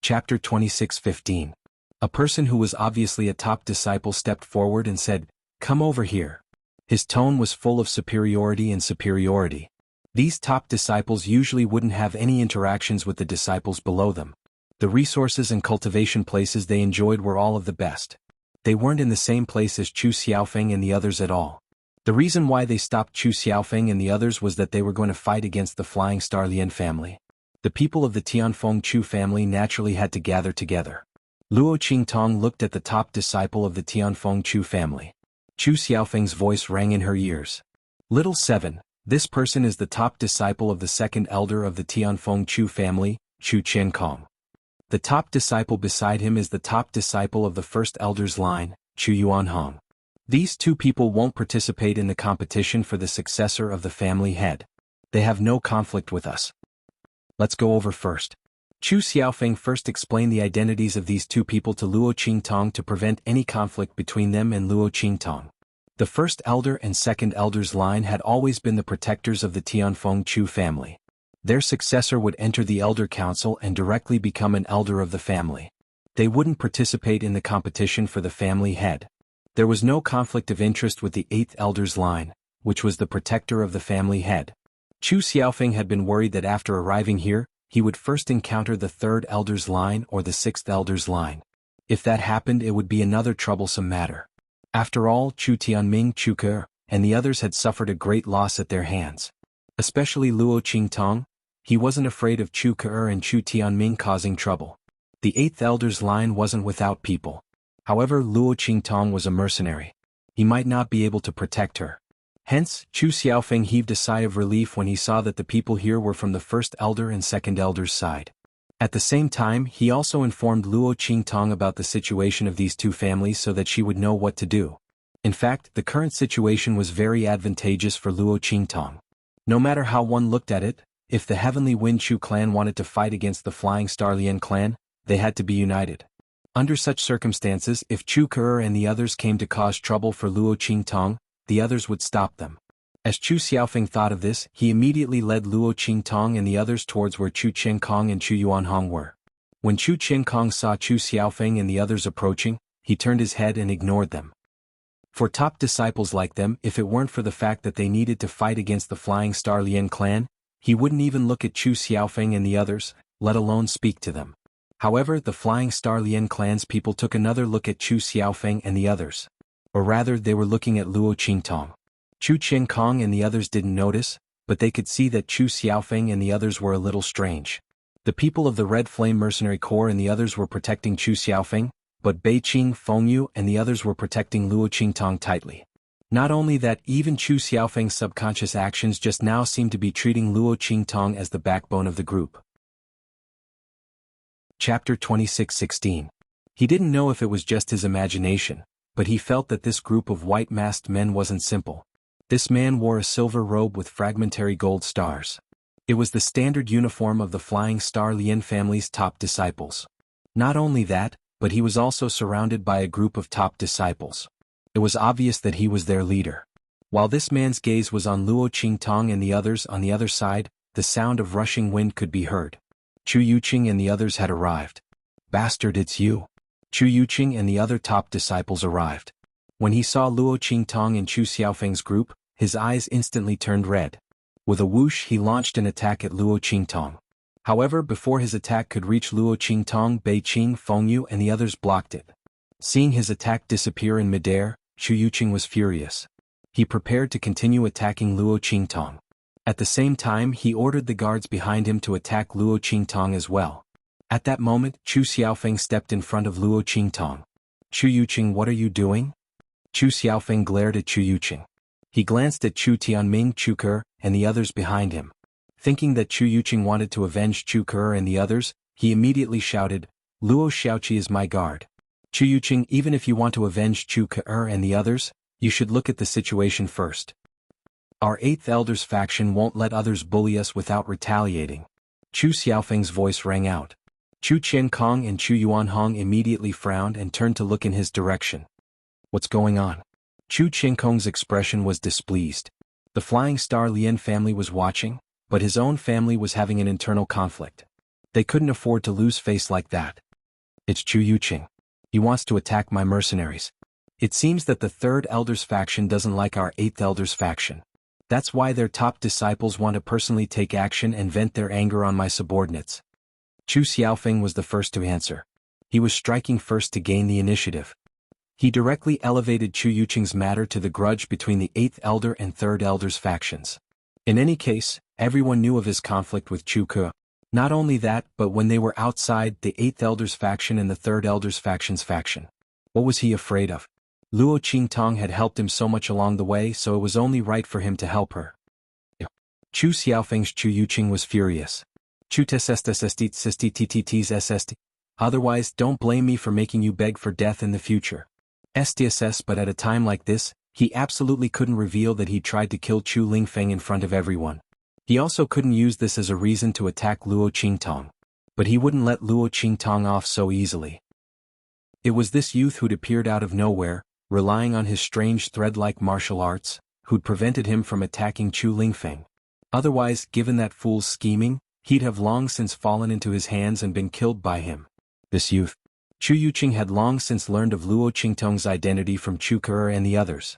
Chapter 26:15. A person who was obviously a top disciple stepped forward and said, "Come over here." His tone was full of superiority and superiority. These top disciples usually wouldn't have any interactions with the disciples below them. The resources and cultivation places they enjoyed were all of the best. They weren't in the same place as Chu Xiaofeng and the others at all. The reason why they stopped Chu Xiaofeng and the others was that they were going to fight against the Flying Star Lien family. The people of the Tianfeng Chu family naturally had to gather together. Luo Qingtong looked at the top disciple of the Tianfeng Chu family. Chu Xiaofeng's voice rang in her ears. "Little 7, this person is the top disciple of the second elder of the Tianfeng Chu family, Chu Qiankong. The top disciple beside him is the top disciple of the first elder's line, Chu Xuanhuan. These two people won't participate in the competition for the successor of the family head. They have no conflict with us. Let's go over first." Chu Xiaofeng first explained the identities of these two people to Luo Qingtong to prevent any conflict between them and Luo Qingtong. The first elder and second elder's line had always been the protectors of the Tianfeng Chu family. Their successor would enter the elder council and directly become an elder of the family. They wouldn't participate in the competition for the family head. There was no conflict of interest with the eighth elder's line, which was the protector of the family head. Chu Xiaofeng had been worried that after arriving here, he would first encounter the third elder's line or the sixth elder's line. If that happened, it would be another troublesome matter. After all, Chu Tianming, Chu Ke, and the others had suffered a great loss at their hands. Especially Luo Qingtong, he wasn't afraid of Chu Ke and Chu Tianming causing trouble. The eighth elder's line wasn't without people. However, Luo Qingtong was a mercenary. He might not be able to protect her. Hence, Chu Xiaofeng heaved a sigh of relief when he saw that the people here were from the first elder and second elder's side. At the same time, he also informed Luo Qingtong about the situation of these two families so that she would know what to do. In fact, the current situation was very advantageous for Luo Qingtong. No matter how one looked at it, if the Heavenly Wind Chu clan wanted to fight against the Flying Star Lian clan, they had to be united. Under such circumstances, if Chu Ke and the others came to cause trouble for Luo Qingtong, the others would stop them. As Chu Xiaofeng thought of this, he immediately led Luo Qingtong and the others towards where Chu Qiankong and Chu Yuanhong were. When Chu Qiankong saw Chu Xiaofeng and the others approaching, he turned his head and ignored them. For top disciples like them, if it weren't for the fact that they needed to fight against the Flying Star Lian clan, he wouldn't even look at Chu Xiaofeng and the others, let alone speak to them. However, the Flying Star Lian clan's people took another look at Chu Xiaofeng and the others. Or rather, they were looking at Luo Qingtong. Chu Qiankong and the others didn't notice, but they could see that Chu Xiaofeng and the others were a little strange. The people of the Red Flame Mercenary Corps and the others were protecting Chu Xiaofeng, but Beiqing, Fengyu and the others were protecting Luo Qingtong tightly. Not only that, even Chu Xiaofeng's subconscious actions just now seemed to be treating Luo Qingtong as the backbone of the group. Chapter 26:16. He didn't know if it was just his imagination, but he felt that this group of white-masked men wasn't simple. This man wore a silver robe with fragmentary gold stars. It was the standard uniform of the Flying Star Lian family's top disciples. Not only that, but he was also surrounded by a group of top disciples. It was obvious that he was their leader. While this man's gaze was on Luo Qingtong and the others on the other side, the sound of rushing wind could be heard. Chu Yuqing and the others had arrived. "Bastard, it's you." Chu Yuqing and the other top disciples arrived. When he saw Luo Qingtong and Chu Xiaofeng's group, his eyes instantly turned red. With a whoosh, he launched an attack at Luo Qingtong. However, before his attack could reach Luo Qingtong, Beiqing, Fengyu and the others blocked it. Seeing his attack disappear in midair, Chu Yuqing was furious. He prepared to continue attacking Luo Qingtong. At the same time, he ordered the guards behind him to attack Luo Qingtong as well. At that moment, Chu Xiaofeng stepped in front of Luo Qingtong. "Chu Yuqing, what are you doing?" Chu Xiaofeng glared at Chu Yuqing. He glanced at Chu Tianming, Chu Ke, and the others behind him. Thinking that Chu Yuqing wanted to avenge Chu Ke and the others, he immediately shouted, "Luo Xiaoqi is my guard. Chu Yuqing, even if you want to avenge Chu Ke and the others, you should look at the situation first. Our eighth elder's faction won't let others bully us without retaliating." Chu Xiaofeng's voice rang out. Chu Qiankong and Chu Yuanhong immediately frowned and turned to look in his direction. "What's going on?" Chu Qiankong's expression was displeased. The Flying Star Lian family was watching, but his own family was having an internal conflict. They couldn't afford to lose face like that. "It's Chu Yuqing. He wants to attack my mercenaries. It seems that the third elder's faction doesn't like our eighth elder's faction. That's why their top disciples want to personally take action and vent their anger on my subordinates." Chu Xiaofeng was the first to answer. He was striking first to gain the initiative. He directly elevated Chu Yuqing's matter to the grudge between the eighth elder and third elder's factions. In any case, everyone knew of his conflict with Chu Ke. Not only that, but when they were outside the eighth elder's faction and the third elder's faction's faction, what was he afraid of? Luo Qingtong had helped him so much along the way, so it was only right for him to help her. Chu Xiaofeng's Chu Yuqing was furious. "Chu tesestestestitsttttsst. Otherwise, don't blame me for making you beg for death in the future." STSS, but at a time like this, he absolutely couldn't reveal that he tried to kill Chu Lingfeng in front of everyone. He also couldn't use this as a reason to attack Luo Qingtong. But he wouldn't let Luo Qingtong off so easily. It was this youth who'd appeared out of nowhere, relying on his strange thread-like martial arts, who'd prevented him from attacking Chu Lingfeng. Otherwise, given that fool's scheming, he'd have long since fallen into his hands and been killed by him. This youth. Chu Yuqing had long since learned of Luo Qingtong's identity from Chu Ke and the others.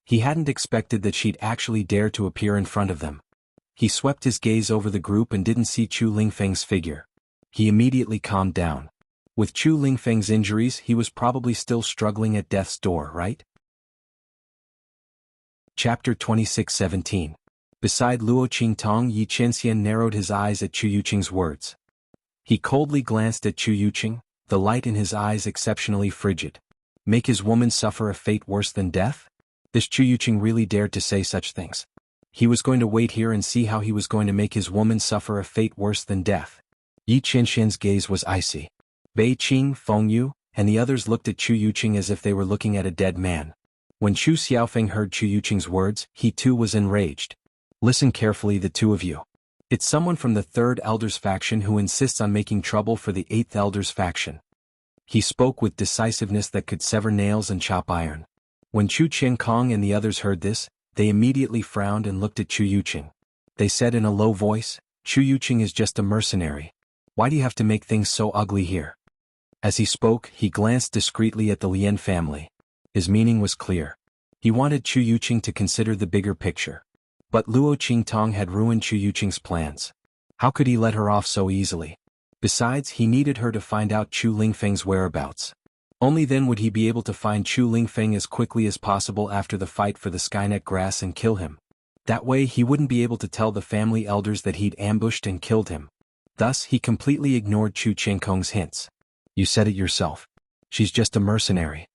He hadn't expected that she'd actually dare to appear in front of them. He swept his gaze over the group and didn't see Chu Lingfeng's figure. He immediately calmed down. With Chu Lingfeng's injuries, he was probably still struggling at death's door, right? Chapter 26:17. Beside Luo Qingtong, Yi Qianxian narrowed his eyes at Chu Yuqing's words. He coldly glanced at Chu Yuqing, the light in his eyes exceptionally frigid. Make his woman suffer a fate worse than death? This Chu Yuqing really dared to say such things. He was going to wait here and see how he was going to make his woman suffer a fate worse than death. Yi Qianxian's gaze was icy. Bei Qing, Fengyu, and the others looked at Chu Yuqing as if they were looking at a dead man. When Chu Xiaofeng heard Chu Yuqing's words, he too was enraged. Listen carefully, the two of you. It's someone from the Third Elder's faction who insists on making trouble for the Eighth Elder's faction. He spoke with decisiveness that could sever nails and chop iron. When Chu Qiankong and the others heard this, they immediately frowned and looked at Chu Yuqing. They said in a low voice, Chu Yuqing is just a mercenary. Why do you have to make things so ugly here? As he spoke, he glanced discreetly at the Lian family. His meaning was clear. He wanted Chu Yuqing to consider the bigger picture. But Luo Qingtong had ruined Chu Yuqing's plans. How could he let her off so easily? Besides, he needed her to find out Chu Lingfeng's whereabouts. Only then would he be able to find Chu Lingfeng as quickly as possible after the fight for the Skynet grass and kill him. That way he wouldn't be able to tell the family elders that he'd ambushed and killed him. Thus, he completely ignored Chu Qiankong's hints. You said it yourself. She's just a mercenary.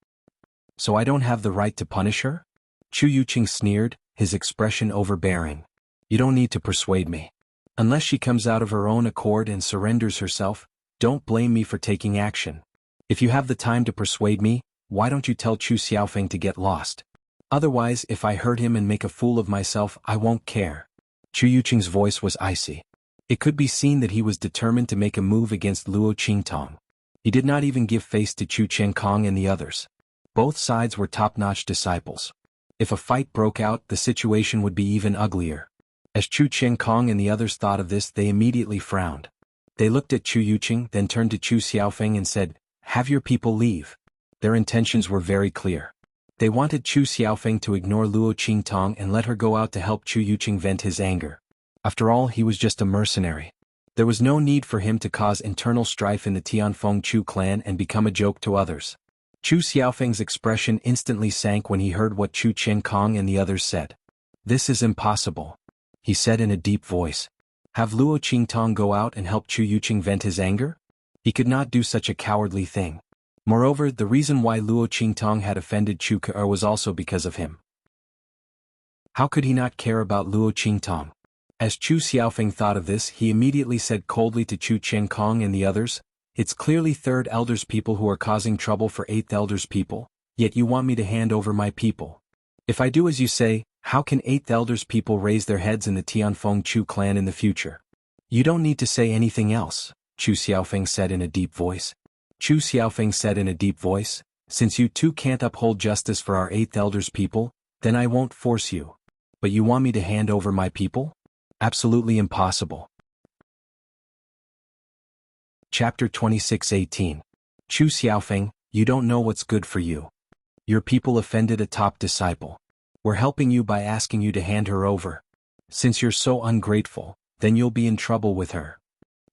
So I don't have the right to punish her? Chu Yuqing sneered, his expression overbearing. You don't need to persuade me. Unless she comes out of her own accord and surrenders herself, don't blame me for taking action. If you have the time to persuade me, why don't you tell Chu Xiaofeng to get lost? Otherwise, if I hurt him and make a fool of myself, I won't care. Chu Yuqing's voice was icy. It could be seen that he was determined to make a move against Luo Qingtong. He did not even give face to Chu Qiankong and the others. Both sides were top-notch disciples. If a fight broke out, the situation would be even uglier. As Chu Qiankong and the others thought of this, they immediately frowned. They looked at Chu Yuqing, then turned to Chu Xiaofeng and said, "Have your people leave." Their intentions were very clear. They wanted Chu Xiaofeng to ignore Luo Qingtong and let her go out to help Chu Yuqing vent his anger. After all, he was just a mercenary. There was no need for him to cause internal strife in the Tianfeng Chu clan and become a joke to others. Chu Xiaofeng's expression instantly sank when he heard what Chu Qiankong and the others said. This is impossible, he said in a deep voice. Have Luo Qingtong go out and help Chu Yuqing vent his anger? He could not do such a cowardly thing. Moreover, the reason why Luo Qingtong had offended Chu Ke was also because of him. How could he not care about Luo Qingtong? As Chu Xiaofeng thought of this, he immediately said coldly to Chu Qiankong and the others, "It's clearly Third Elder's people who are causing trouble for Eighth Elder's people, yet you want me to hand over my people. If I do as you say, how can Eighth Elder's people raise their heads in the Tianfeng Chu clan in the future?" You don't need to say anything else, Chu Xiaofeng said in a deep voice. Chu Xiaofeng said in a deep voice, "Since you two can't uphold justice for our Eighth Elder's people, then I won't force you. But you want me to hand over my people? Absolutely impossible." Chapter 26:18. Chu Xiaofeng, you don't know what's good for you. Your people offended a top disciple. We're helping you by asking you to hand her over. Since you're so ungrateful, then you'll be in trouble with her.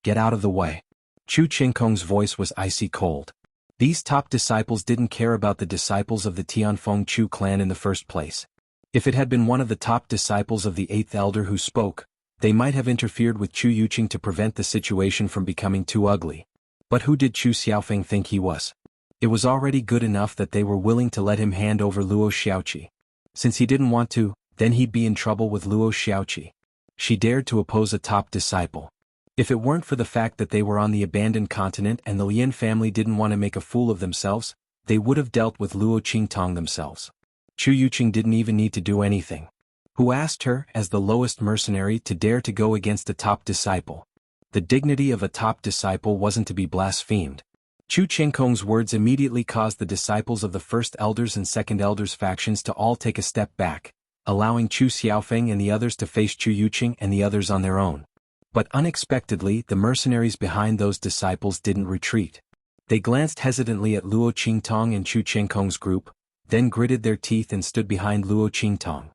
Get out of the way. Chu Qiankong's voice was icy cold. These top disciples didn't care about the disciples of the Tianfeng Chu clan in the first place. If it had been one of the top disciples of the Eighth Elder who spoke, they might have interfered with Chu Yuqing to prevent the situation from becoming too ugly. But who did Chu Xiaofeng think he was? It was already good enough that they were willing to let him hand over Luo Xiaoqi. Since he didn't want to, then he'd be in trouble with Luo Xiaoqi. She dared to oppose a top disciple. If it weren't for the fact that they were on the abandoned continent and the Lian family didn't want to make a fool of themselves, they would have dealt with Luo Qingtong themselves. Chu Yuqing didn't even need to do anything. Who asked her, as the lowest mercenary, to dare to go against a top disciple? The dignity of a top disciple wasn't to be blasphemed. Chu Chengkong's words immediately caused the disciples of the first elders and second elders factions to all take a step back, allowing Chu Xiaofeng and the others to face Chu Yuqing and the others on their own. But unexpectedly, the mercenaries behind those disciples didn't retreat. They glanced hesitantly at Luo Qingtong and Chu Chengkong's group, then gritted their teeth and stood behind Luo Qingtong.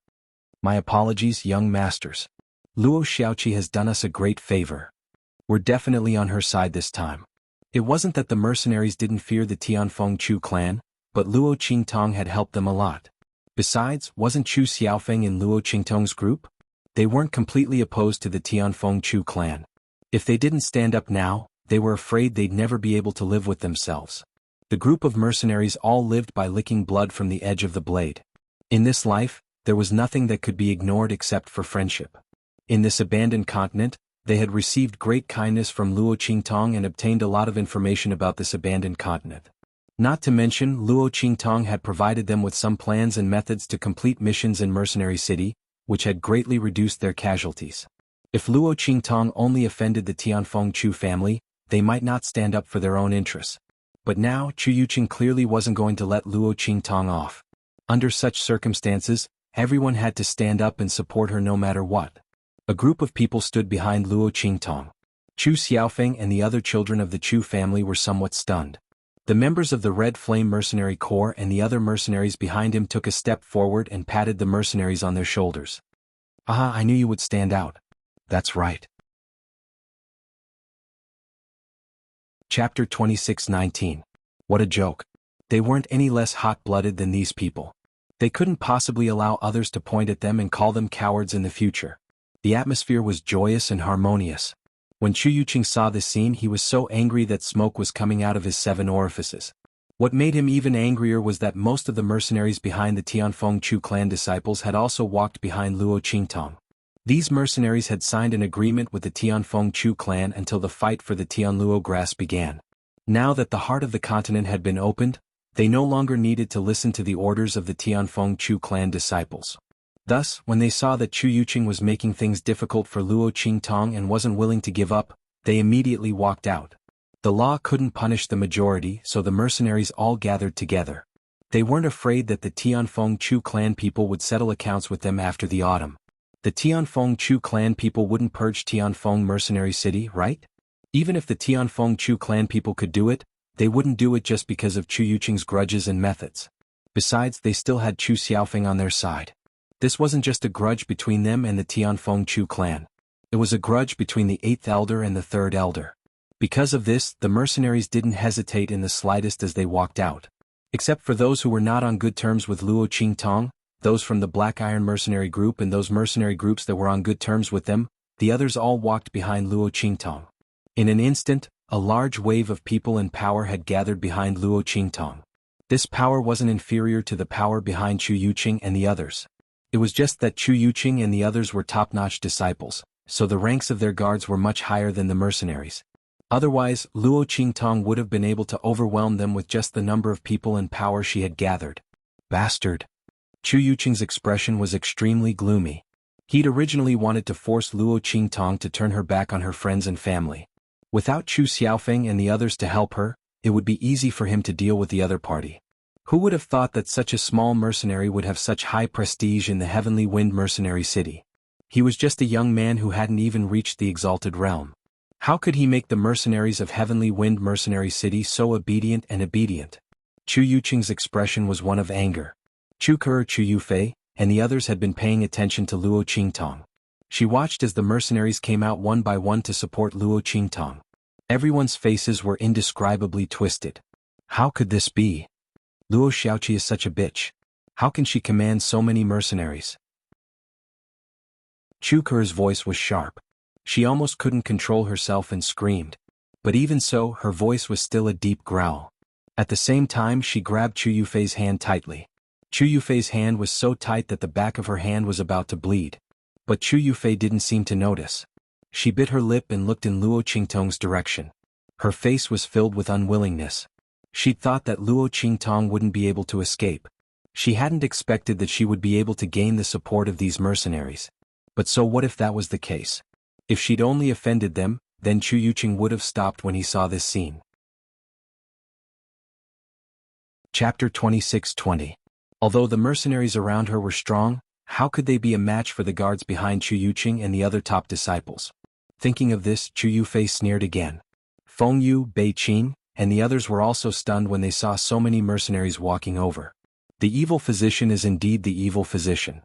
My apologies, young masters. Luo Xiaoqi has done us a great favor. We're definitely on her side this time. It wasn't that the mercenaries didn't fear the Tianfeng Chu clan, but Luo Qingtong had helped them a lot. Besides, wasn't Chu Xiaofeng in Luo Qingtong's group? They weren't completely opposed to the Tianfeng Chu clan. If they didn't stand up now, they were afraid they'd never be able to live with themselves. The group of mercenaries all lived by licking blood from the edge of the blade. In this life, there was nothing that could be ignored except for friendship. In this abandoned continent, they had received great kindness from Luo Qingtong and obtained a lot of information about this abandoned continent. Not to mention, Luo Qingtong had provided them with some plans and methods to complete missions in Mercenary City, which had greatly reduced their casualties. If Luo Qingtong only offended the Tianfeng Chu family, they might not stand up for their own interests. But now Chu Yuqing clearly wasn't going to let Luo Qingtong off. Under such circumstances, everyone had to stand up and support her no matter what. A group of people stood behind Luo Qingtong. Chu Xiaofeng and the other children of the Chu family were somewhat stunned. The members of the Red Flame Mercenary Corps and the other mercenaries behind him took a step forward and patted the mercenaries on their shoulders. Aha, I knew you would stand out. That's right. Chapter 26:19. What a joke. They weren't any less hot-blooded than these people. They couldn't possibly allow others to point at them and call them cowards in the future. The atmosphere was joyous and harmonious. When Chu Yuqing saw this scene, he was so angry that smoke was coming out of his 7 orifices. What made him even angrier was that most of the mercenaries behind the Tianfeng Chu clan disciples had also walked behind Luo Qingtong. These mercenaries had signed an agreement with the Tianfeng Chu clan until the fight for the Tianluo grass began. Now that the heart of the continent had been opened, they no longer needed to listen to the orders of the Tianfeng Chu clan disciples. Thus, when they saw that Chu Yuqing was making things difficult for Luo Qingtong and wasn't willing to give up, they immediately walked out. The law couldn't punish the majority, so the mercenaries all gathered together. They weren't afraid that the Tianfeng Chu clan people would settle accounts with them after the autumn. The Tianfeng Chu clan people wouldn't purge Tianfeng Mercenary City, right? Even if the Tianfeng Chu clan people could do it, they wouldn't do it just because of Chu Yuqing's grudges and methods. Besides, they still had Chu Xiaofeng on their side. This wasn't just a grudge between them and the Tianfeng Chu clan. It was a grudge between the 8th elder and the 3rd elder. Because of this, the mercenaries didn't hesitate in the slightest as they walked out. Except for those who were not on good terms with Luo Qingtong, those from the Black Iron mercenary group and those mercenary groups that were on good terms with them, the others all walked behind Luo Qingtong. In an instant, a large wave of people and power had gathered behind Luo Qingtong. This power wasn't inferior to the power behind Chu Yuqing and the others. It was just that Chu Yuqing and the others were top-notch disciples, so the ranks of their guards were much higher than the mercenaries. Otherwise, Luo Qingtong would have been able to overwhelm them with just the number of people and power she had gathered. Bastard. Chu Yuqing's expression was extremely gloomy. He'd originally wanted to force Luo Qingtong to turn her back on her friends and family. Without Chu Xiaofeng and the others to help her, it would be easy for him to deal with the other party. Who would have thought that such a small mercenary would have such high prestige in the Heavenly Wind Mercenary City? He was just a young man who hadn't even reached the Exalted Realm. How could he make the mercenaries of Heavenly Wind Mercenary City so obedient and obedient? Chu Yuqing's expression was one of anger. Chu Yufei and the others had been paying attention to Luo Qingtong. She watched as the mercenaries came out one by one to support Luo Qingtong. Everyone's faces were indescribably twisted. How could this be? Luo Xiaoqi is such a bitch. How can she command so many mercenaries? Chu Ker's voice was sharp. She almost couldn't control herself and screamed. But even so, her voice was still a deep growl. At the same time, she grabbed Chu Yufei's hand tightly. Chu Yufei's hand was so tight that the back of her hand was about to bleed. But Chu Yufei didn't seem to notice. She bit her lip and looked in Luo Qingtong's direction. Her face was filled with unwillingness. She'd thought that Luo Qingtong wouldn't be able to escape. She hadn't expected that she would be able to gain the support of these mercenaries. But so what if that was the case? If she'd only offended them, then Chu Yuqing would have stopped when he saw this scene. Chapter 26-20. Although the mercenaries around her were strong, how could they be a match for the guards behind Chu Yuqing and the other top disciples? Thinking of this, Chu Yufei sneered again. Feng Yu, Bei Qing, and the others were also stunned when they saw so many mercenaries walking over. The evil physician is indeed the evil physician.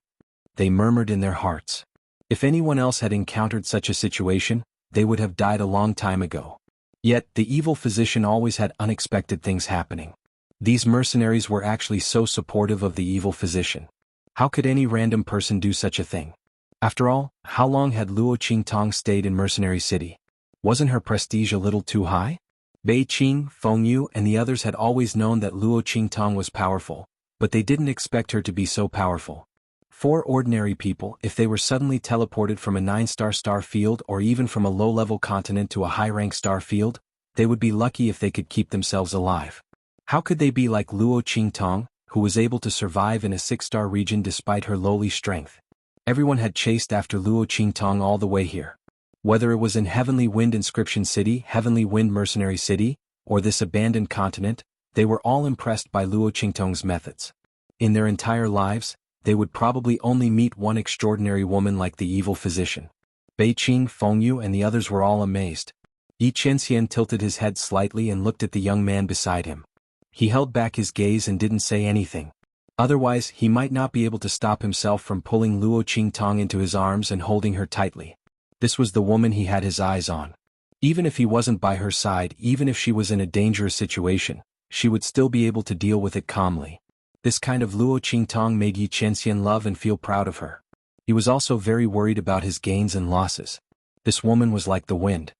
They murmured in their hearts. If anyone else had encountered such a situation, they would have died a long time ago. Yet, the evil physician always had unexpected things happening. These mercenaries were actually so supportive of the evil physician. How could any random person do such a thing? After all, how long had Luo Qingtong stayed in Mercenary City? Wasn't her prestige a little too high? Bei Qing, Feng Yu, and the others had always known that Luo Qingtong was powerful, but they didn't expect her to be so powerful. Four ordinary people, if they were suddenly teleported from a 9-star star field or even from a low-level continent to a high-rank star field, they would be lucky if they could keep themselves alive. How could they be like Luo Qingtong, who was able to survive in a 6-star region despite her lowly strength? Everyone had chased after Luo Qingtong all the way here. Whether it was in Heavenly Wind Inscription City, Heavenly Wind Mercenary City, or this abandoned continent, they were all impressed by Luo Qingtong's methods. In their entire lives, they would probably only meet one extraordinary woman like the evil physician. Bei Qing, Feng Yu, and the others were all amazed. Xianxia tilted his head slightly and looked at the young man beside him. He held back his gaze and didn't say anything. Otherwise, he might not be able to stop himself from pulling Luo Qingtong into his arms and holding her tightly. This was the woman he had his eyes on. Even if he wasn't by her side, even if she was in a dangerous situation, she would still be able to deal with it calmly. This kind of Luo Qingtong made Xianxia love and feel proud of her. He was also very worried about his gains and losses. This woman was like the wind.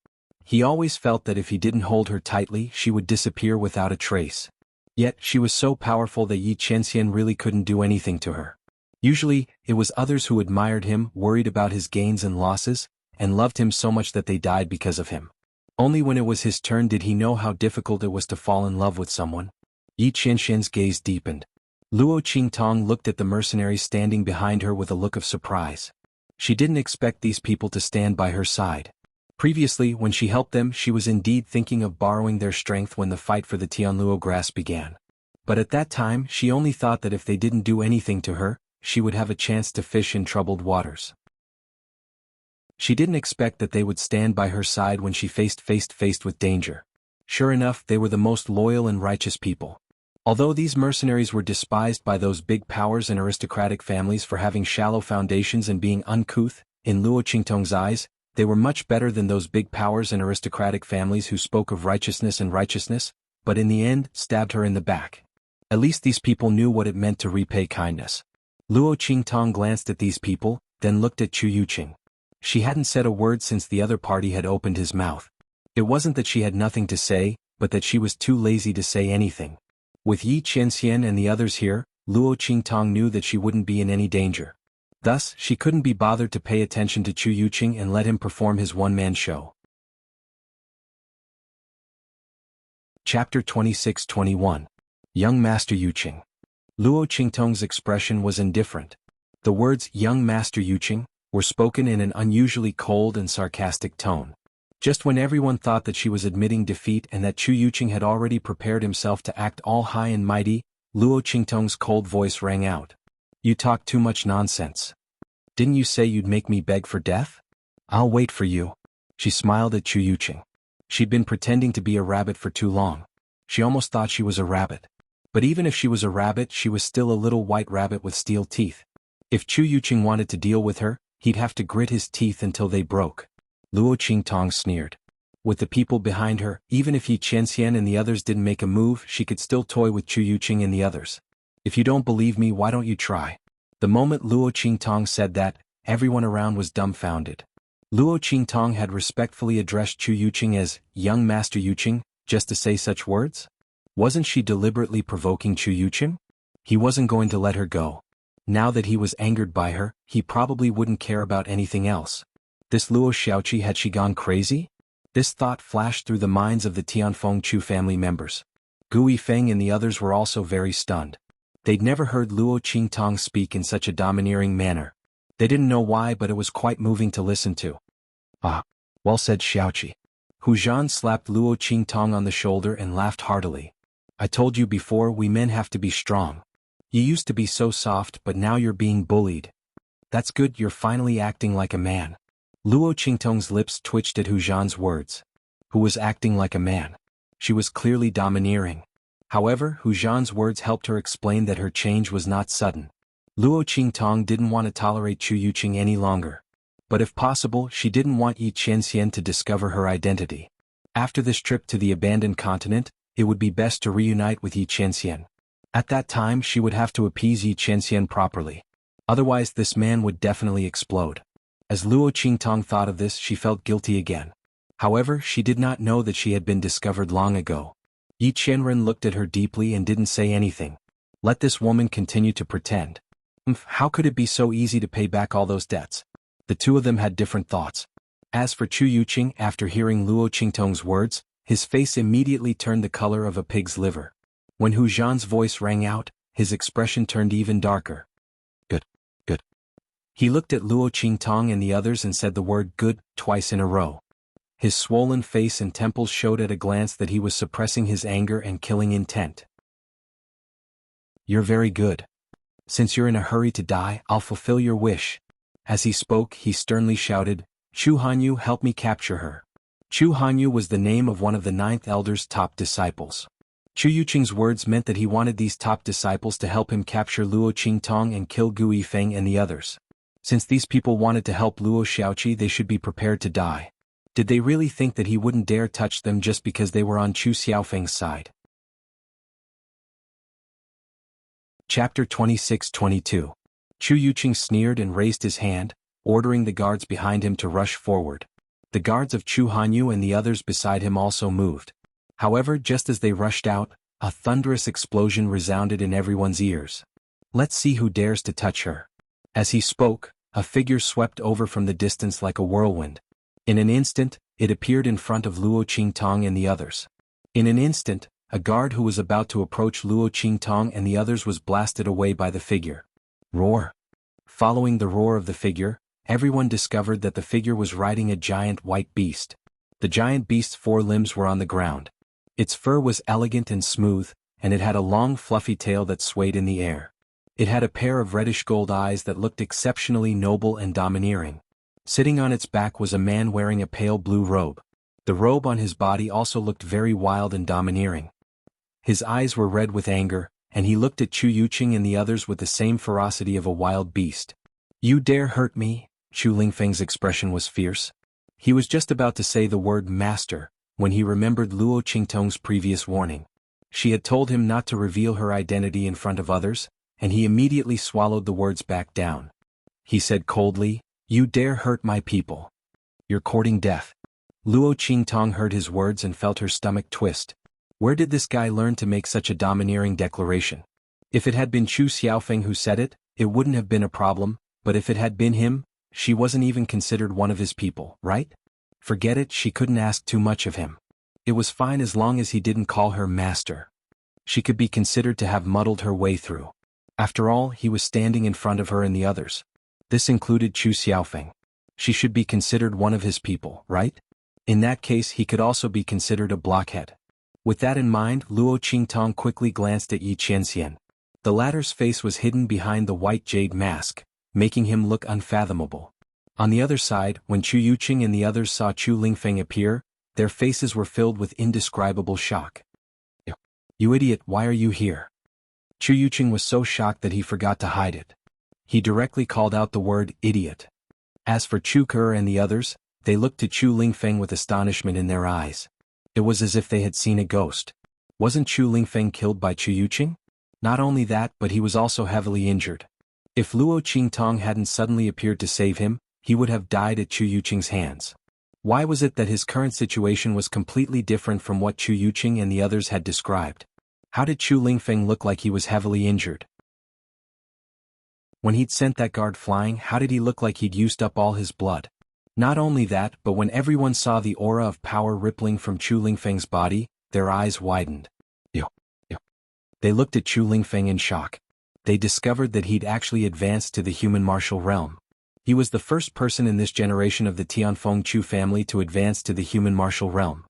He always felt that if he didn't hold her tightly, she would disappear without a trace. Yet, she was so powerful that Xianxia really couldn't do anything to her. Usually, it was others who admired him, worried about his gains and losses, and loved him so much that they died because of him. Only when it was his turn did he know how difficult it was to fall in love with someone. Xianxia's gaze deepened. Luo Qingtong looked at the mercenaries standing behind her with a look of surprise. She didn't expect these people to stand by her side. Previously, when she helped them, she was indeed thinking of borrowing their strength when the fight for the Tianluo grass began. But at that time, she only thought that if they didn't do anything to her, she would have a chance to fish in troubled waters. She didn't expect that they would stand by her side when she faced with danger. Sure enough, they were the most loyal and righteous people. Although these mercenaries were despised by those big powers and aristocratic families for having shallow foundations and being uncouth, in Luo Qingtong's eyes, they were much better than those big powers and aristocratic families who spoke of righteousness, but in the end, stabbed her in the back. At least these people knew what it meant to repay kindness. Luo Qingtong glanced at these people, then looked at Chu Yuqing. She hadn't said a word since the other party had opened his mouth. It wasn't that she had nothing to say, but that she was too lazy to say anything. With Xianxia and the others here, Luo Qingtong knew that she wouldn't be in any danger. Thus, she couldn't be bothered to pay attention to Chu Yuqing and let him perform his one-man show. Chapter 26-21. Young Master Yuqing. Luo Qingtong's expression was indifferent. The words "Young Master Yuqing" were spoken in an unusually cold and sarcastic tone. Just when everyone thought that she was admitting defeat and that Chu Yuqing had already prepared himself to act all high and mighty, Luo Qingtong's cold voice rang out. "You talk too much nonsense. Didn't you say you'd make me beg for death? I'll wait for you." She smiled at Chu Yuqing. She'd been pretending to be a rabbit for too long. She almost thought she was a rabbit. But even if she was a rabbit, she was still a little white rabbit with steel teeth. If Chu Yuqing wanted to deal with her, he'd have to grit his teeth until they broke. Luo Qingtong sneered. With the people behind her, even if Xianxia and the others didn't make a move, she could still toy with Chu Yuqing and the others. "If you don't believe me, why don't you try?" The moment Luo Qingtong said that, everyone around was dumbfounded. Luo Qingtong had respectfully addressed Chu Yuqing as "Young Master Yuqing," just to say such words? Wasn't she deliberately provoking Chu Yuqing? He wasn't going to let her go. Now that he was angered by her, he probably wouldn't care about anything else. This Luo Xiaoqi, had she gone crazy? This thought flashed through the minds of the Tianfeng Chu family members. Gu Yifeng and the others were also very stunned. They'd never heard Luo Qingtong speak in such a domineering manner. They didn't know why, but it was quite moving to listen to. "Ah, well said, Xiaoqi." Hu Zhan slapped Luo Qingtong on the shoulder and laughed heartily. I told you before, we men have to be strong. You used to be so soft, but now you're being bullied. That's good, you're finally acting like a man. Luo Qingtong's lips twitched at Hu Zhan's words. Who was acting like a man? She was clearly domineering. However, Hu Zhan's words helped her explain that her change was not sudden. Luo Qingtong didn't want to tolerate Chu Yuqing any longer. But if possible, she didn't want Yi Qianxian to discover her identity. After this trip to the abandoned continent, it would be best to reunite with Yi Qianxian. At that time she would have to appease Yi Qianxian properly. Otherwise this man would definitely explode. As Luo Qingtong thought of this, she felt guilty again. However, she did not know that she had been discovered long ago. Yi Qianren looked at her deeply and didn't say anything. Let this woman continue to pretend. How could it be so easy to pay back all those debts? The two of them had different thoughts. As for Chu Yuqing, after hearing Luo Qingtong's words, his face immediately turned the color of a pig's liver. When Hu Zhan's voice rang out, his expression turned even darker. Good, good. He looked at Luo Qingtong and the others and said the word good twice in a row. His swollen face and temples showed at a glance that he was suppressing his anger and killing intent. You're very good. Since you're in a hurry to die, I'll fulfill your wish. As he spoke, he sternly shouted, Xuanhuan, help me capture her. Xuanhuan was the name of one of the ninth elder's top disciples. Chu Yuqing's words meant that he wanted these top disciples to help him capture Luo Qingtong and kill Gu Yifeng and the others. Since these people wanted to help Luo Xiaoqi, they should be prepared to die. Did they really think that he wouldn't dare touch them just because they were on Chu Xiaofeng's side? Chapter 26-22. Chu Yuqing sneered and raised his hand, ordering the guards behind him to rush forward. The guards of Chu Hanyu and the others beside him also moved. However, just as they rushed out, a thunderous explosion resounded in everyone's ears. Let's see who dares to touch her. As he spoke, a figure swept over from the distance like a whirlwind. In an instant, it appeared in front of Luo Qingtong and the others. In an instant, a guard who was about to approach Luo Qingtong and the others was blasted away by the figure. Roar! Following the roar of the figure, everyone discovered that the figure was riding a giant white beast. The giant beast's 4 limbs were on the ground. Its fur was elegant and smooth, and it had a long fluffy tail that swayed in the air. It had a pair of reddish gold eyes that looked exceptionally noble and domineering. Sitting on its back was a man wearing a pale blue robe. The robe on his body also looked very wild and domineering. His eyes were red with anger, and he looked at Chu Yuqing and the others with the same ferocity of a wild beast. You dare hurt me? Chu Lingfeng's expression was fierce. He was just about to say the word master, when he remembered Luo Qingtong's previous warning. She had told him not to reveal her identity in front of others, and he immediately swallowed the words back down. He said coldly, You dare hurt my people. You're courting death. Luo Qingtong heard his words and felt her stomach twist. Where did this guy learn to make such a domineering declaration? If it had been Chu Xiaofeng who said it, it wouldn't have been a problem, but if it had been him, she wasn't even considered one of his people, right? Forget it, she couldn't ask too much of him. It was fine as long as he didn't call her master. She could be considered to have muddled her way through. After all, he was standing in front of her and the others. This included Chu Xiaofeng. She should be considered one of his people, right? In that case he could also be considered a blockhead. With that in mind, Luo Qingtong quickly glanced at Yi Qianxian. The latter's face was hidden behind the white jade mask, making him look unfathomable. On the other side, when Chu Yuqing and the others saw Chu Lingfeng appear, their faces were filled with indescribable shock. You idiot, why are you here? Chu Yuqing was so shocked that he forgot to hide it. He directly called out the word idiot. As for Chu Ke and the others, they looked to Chu Lingfeng with astonishment in their eyes. It was as if they had seen a ghost. Wasn't Chu Lingfeng killed by Chu Yuqing? Not only that, but he was also heavily injured. If Luo Qingtong hadn't suddenly appeared to save him, he would have died at Chu Yuqing's hands. Why was it that his current situation was completely different from what Chu Yuqing and the others had described? How did Chu Lingfeng look like he was heavily injured? When he'd sent that guard flying, how did he look like he'd used up all his blood? Not only that, but when everyone saw the aura of power rippling from Chu Lingfeng's body, their eyes widened. They looked at Chu Lingfeng in shock. They discovered that he'd actually advanced to the human martial realm. He was the first person in this generation of the Tianfeng Chu family to advance to the human martial realm.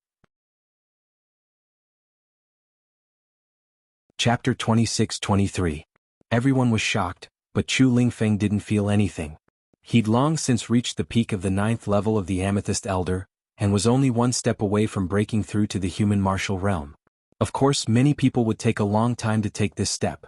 Chapter 26-23. Everyone was shocked, but Chu Lingfeng didn't feel anything. He'd long since reached the peak of the 9th level of the Amethyst Elder, and was only one step away from breaking through to the human martial realm. Of course, many people would take a long time to take this step.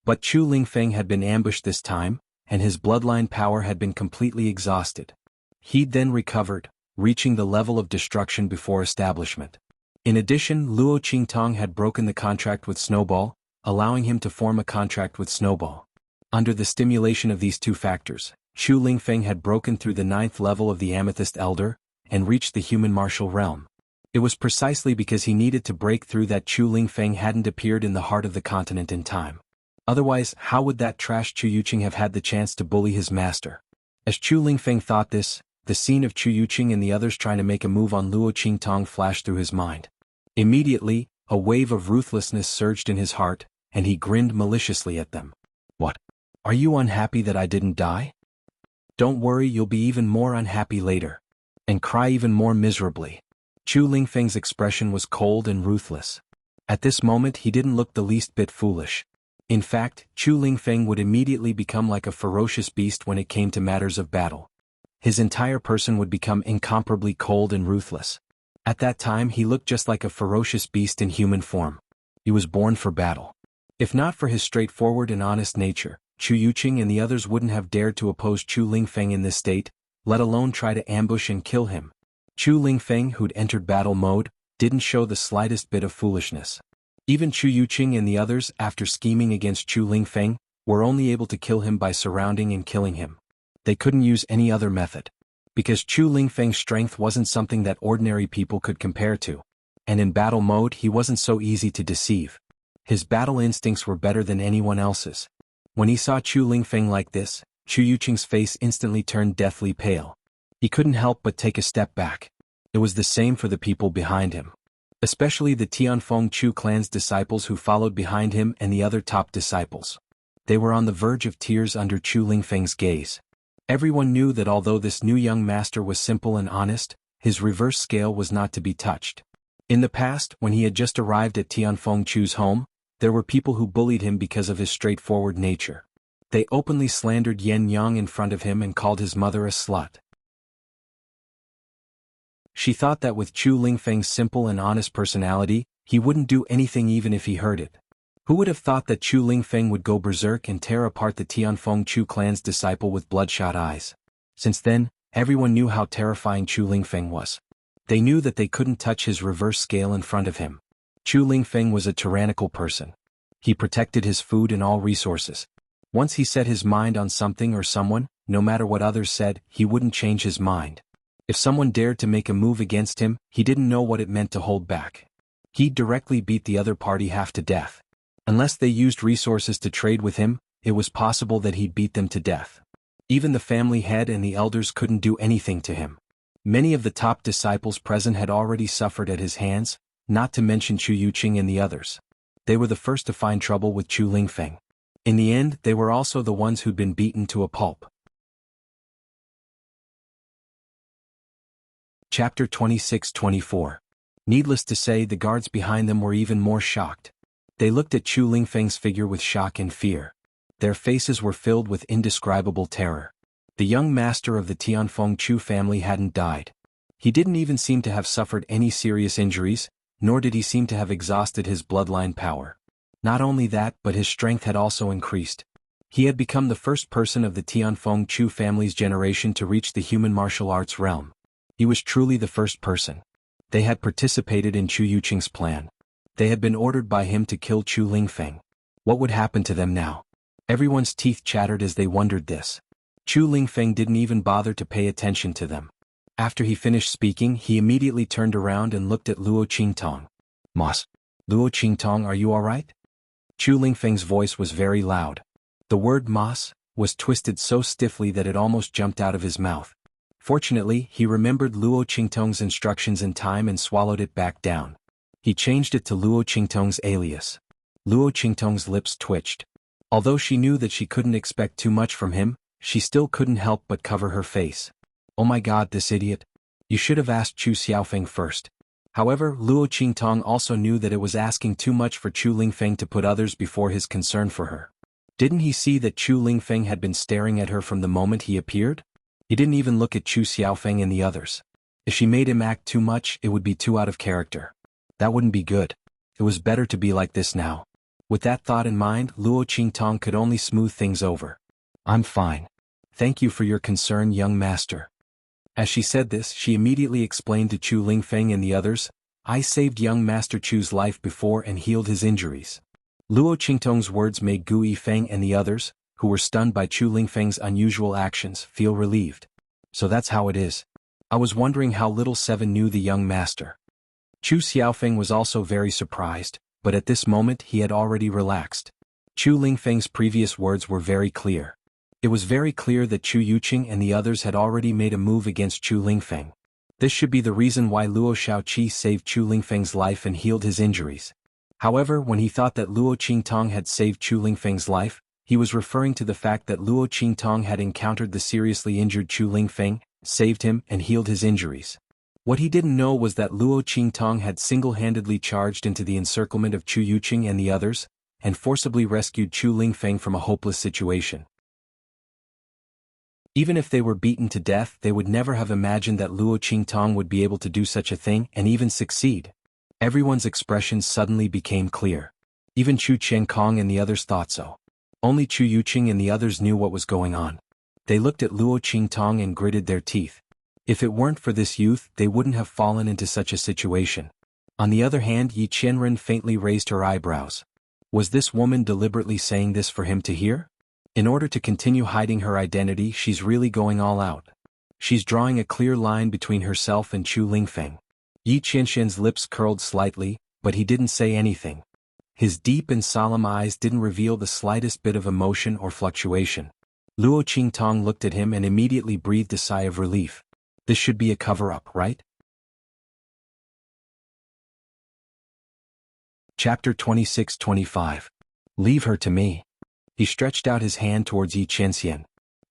But Chu Lingfeng had been ambushed this time, and his bloodline power had been completely exhausted. He'd then recovered, reaching the level of destruction before establishment. In addition, Luo Qingtong had broken the contract with Snowball, allowing him to form a contract with Snowball. Under the stimulation of these two factors, Chu Lingfeng had broken through the 9th level of the Amethyst Elder, and reached the human martial realm. It was precisely because he needed to break through that Chu Lingfeng hadn't appeared in the heart of the continent in time. Otherwise, how would that trash Chu Yuqing have had the chance to bully his master? As Chu Lingfeng thought this, the scene of Chu Yuqing and the others trying to make a move on Luo Qingtong flashed through his mind. Immediately, a wave of ruthlessness surged in his heart, and he grinned maliciously at them. What? Are you unhappy that I didn't die? Don't worry, you'll be even more unhappy later. And cry even more miserably. Chu Lingfeng's expression was cold and ruthless. At this moment he didn't look the least bit foolish. In fact, Chu Lingfeng would immediately become like a ferocious beast when it came to matters of battle. His entire person would become incomparably cold and ruthless. At that time he looked just like a ferocious beast in human form. He was born for battle. If not for his straightforward and honest nature, Chu Yuqing and the others wouldn't have dared to oppose Chu Lingfeng in this state, let alone try to ambush and kill him. Chu Lingfeng, who'd entered battle mode, didn't show the slightest bit of foolishness. Even Chu Yuqing and the others, after scheming against Chu Lingfeng, were only able to kill him by surrounding and killing him. They couldn't use any other method. Because Chu Lingfeng's strength wasn't something that ordinary people could compare to. And in battle mode he wasn't so easy to deceive. His battle instincts were better than anyone else's. When he saw Chu Lingfeng like this, Chu Yuqing's face instantly turned deathly pale. He couldn't help but take a step back. It was the same for the people behind him. Especially the Tianfeng Chu clan's disciples who followed behind him and the other top disciples. They were on the verge of tears under Chu Lingfeng's gaze. Everyone knew that although this new young master was simple and honest, his reverse scale was not to be touched. In the past, when he had just arrived at Tianfeng Chu's home, there were people who bullied him because of his straightforward nature. They openly slandered Yan Yang in front of him and called his mother a slut. She thought that with Chu Lingfeng's simple and honest personality, he wouldn't do anything even if he heard it. Who would have thought that Chu Lingfeng would go berserk and tear apart the Tianfeng Chu clan's disciple with bloodshot eyes? Since then, everyone knew how terrifying Chu Lingfeng was. They knew that they couldn't touch his reverse scale in front of him. Chu Lingfeng was a tyrannical person. He protected his food and all resources. Once he set his mind on something or someone, no matter what others said, he wouldn't change his mind. If someone dared to make a move against him, he didn't know what it meant to hold back. He'd directly beat the other party half to death. Unless they used resources to trade with him, it was possible that he'd beat them to death. Even the family head and the elders couldn't do anything to him. Many of the top disciples present had already suffered at his hands, not to mention Chu Yuqing and the others. They were the first to find trouble with Chu Lingfeng. In the end, they were also the ones who'd been beaten to a pulp. Chapter 26-24. Needless to say, the guards behind them were even more shocked. They looked at Chu Lingfeng's figure with shock and fear. Their faces were filled with indescribable terror. The young master of the Tianfeng Chu family hadn't died. He didn't even seem to have suffered any serious injuries, nor did he seem to have exhausted his bloodline power. Not only that, but his strength had also increased. He had become the first person of the Tianfeng Chu family's generation to reach the human martial arts realm. He was truly the first person. They had participated in Chu Yuqing's plan. They had been ordered by him to kill Chu Lingfeng. What would happen to them now? Everyone's teeth chattered as they wondered this. Chu Lingfeng didn't even bother to pay attention to them. After he finished speaking, he immediately turned around and looked at Luo Qingtong. "Mas, Luo Qingtong, are you alright?" Chu Lingfeng's voice was very loud. The word mas was twisted so stiffly that it almost jumped out of his mouth. Fortunately, he remembered Luo Qingtong's instructions in time and swallowed it back down. He changed it to Luo Qingtong's alias. Luo Qingtong's lips twitched. Although she knew that she couldn't expect too much from him, she still couldn't help but cover her face. Oh my god, this idiot. You should have asked Chu Xiaofeng first. However, Luo Qingtong also knew that it was asking too much for Chu Lingfeng to put others before his concern for her. Didn't he see that Chu Lingfeng had been staring at her from the moment he appeared? He didn't even look at Chu Xiaofeng and the others. If she made him act too much, it would be too out of character. That wouldn't be good. It was better to be like this now. With that thought in mind, Luo Qingtong could only smooth things over. I'm fine. Thank you for your concern, young master. As she said this, she immediately explained to Chu Lingfeng and the others, I saved young Master Chu's life before and healed his injuries. Luo Qingtong's words made Gu Yifeng and the others, who were stunned by Chu Lingfeng's unusual actions, feel relieved. So that's how it is. I was wondering how little Seven knew the young master. Chu Xiaofeng was also very surprised, but at this moment he had already relaxed. Chu Lingfeng's previous words were very clear. It was very clear that Chu Yuqing and the others had already made a move against Chu Lingfeng. This should be the reason why Luo Shaoqi saved Chu Lingfeng's life and healed his injuries. However, when he thought that Luo Qingtong had saved Chu Lingfeng's life, he was referring to the fact that Luo Qingtong had encountered the seriously injured Chu Lingfeng, saved him and healed his injuries. What he didn't know was that Luo Qingtong had single-handedly charged into the encirclement of Chu Yuqing and the others, and forcibly rescued Chu Lingfeng from a hopeless situation. Even if they were beaten to death, they would never have imagined that Luo Qingtong would be able to do such a thing and even succeed. Everyone's expressions suddenly became clear. Even Chu Chenkong and the others thought so. Only Chu Yuqing and the others knew what was going on. They looked at Luo Qingtong and gritted their teeth. If it weren't for this youth, they wouldn't have fallen into such a situation. On the other hand, Yi Qianren faintly raised her eyebrows. Was this woman deliberately saying this for him to hear? In order to continue hiding her identity, she's really going all out. She's drawing a clear line between herself and Chu Lingfeng. Yi Qianxian's lips curled slightly, but he didn't say anything. His deep and solemn eyes didn't reveal the slightest bit of emotion or fluctuation. Luo Qingtong looked at him and immediately breathed a sigh of relief. This should be a cover-up, right? Chapter 26-25. Leave her to me. He stretched out his hand towards Yi Qianxian.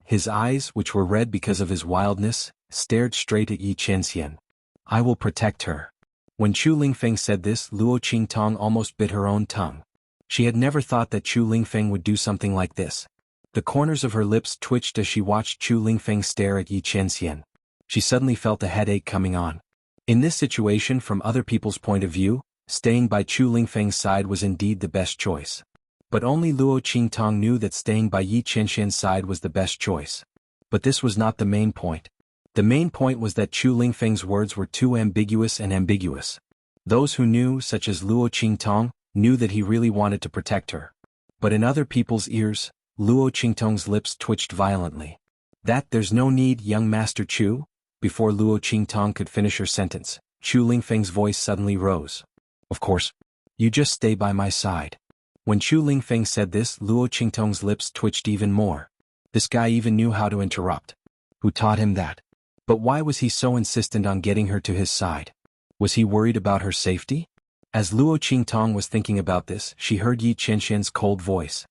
His eyes, which were red because of his wildness, stared straight at Yi Qianxian. I will protect her. When Chu Lingfeng said this, Luo Qingtong almost bit her own tongue. She had never thought that Chu Lingfeng would do something like this. The corners of her lips twitched as she watched Chu Lingfeng stare at Yi Qianxian. She suddenly felt a headache coming on. In this situation, from other people's point of view, staying by Chu Lingfeng's side was indeed the best choice. But only Luo Qingtong knew that staying by Yi Qianxian's side was the best choice. But this was not the main point. The main point was that Chu Lingfeng's words were too ambiguous and ambiguous. Those who knew, such as Luo Qingtong, knew that he really wanted to protect her. But in other people's ears, Luo Qingtong's lips twitched violently. There's no need, young Master Chu? Before Luo Qingtong could finish her sentence, Chu Lingfeng's voice suddenly rose. Of course. You just stay by my side. When Chu Lingfeng said this, Luo Qingtong's lips twitched even more. This guy even knew how to interrupt. Who taught him that? But why was he so insistent on getting her to his side? Was he worried about her safety? As Luo Qingtong was thinking about this, she heard Yi Qianxian's cold voice.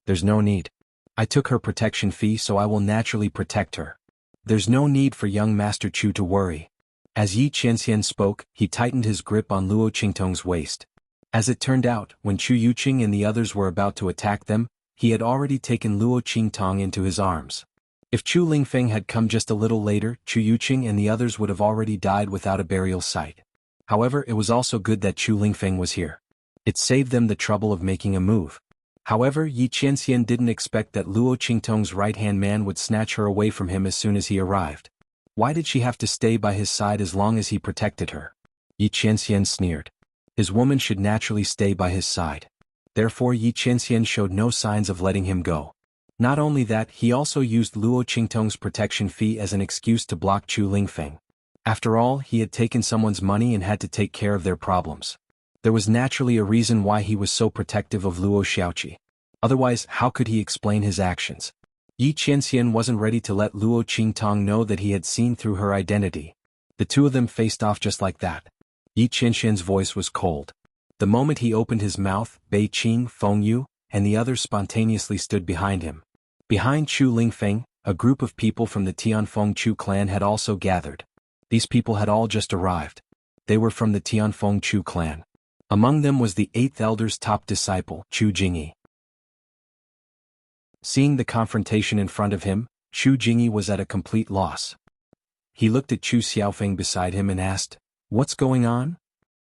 There's no need. I took her protection fee, so I will naturally protect her. There's no need for young Master Chu to worry. As Yi Qianxian spoke, he tightened his grip on Luo Qingtong's waist. As it turned out, when Chu Yuqing and the others were about to attack them, he had already taken Luo Qingtong into his arms. If Chu Lingfeng had come just a little later, Chu Yuqing and the others would have already died without a burial site. However, it was also good that Chu Lingfeng was here. It saved them the trouble of making a move. However, Yi Qianxian didn't expect that Luo Qingtong's right-hand man would snatch her away from him as soon as he arrived. Why did she have to stay by his side as long as he protected her? Yi Qianxian sneered. His woman should naturally stay by his side. Therefore Yi Qianxian showed no signs of letting him go. Not only that, he also used Luo Qingtong's protection fee as an excuse to block Chu Lingfeng. After all, he had taken someone's money and had to take care of their problems. There was naturally a reason why he was so protective of Luo Shaoqi. Otherwise, how could he explain his actions? Yi Qianxian wasn't ready to let Luo Qingtong know that he had seen through her identity. The two of them faced off just like that. Yi Qianxian's voice was cold. The moment he opened his mouth, Bei Qing, Feng Yu, and the others spontaneously stood behind him. Behind Chu Lingfeng, a group of people from the Tianfeng Chu clan had also gathered. These people had all just arrived. They were from the Tianfeng Chu clan. Among them was the 8th elder's top disciple, Chu Jingyi. Seeing the confrontation in front of him, Chu Jingyi was at a complete loss. He looked at Chu Xiaofeng beside him and asked, "What's going on?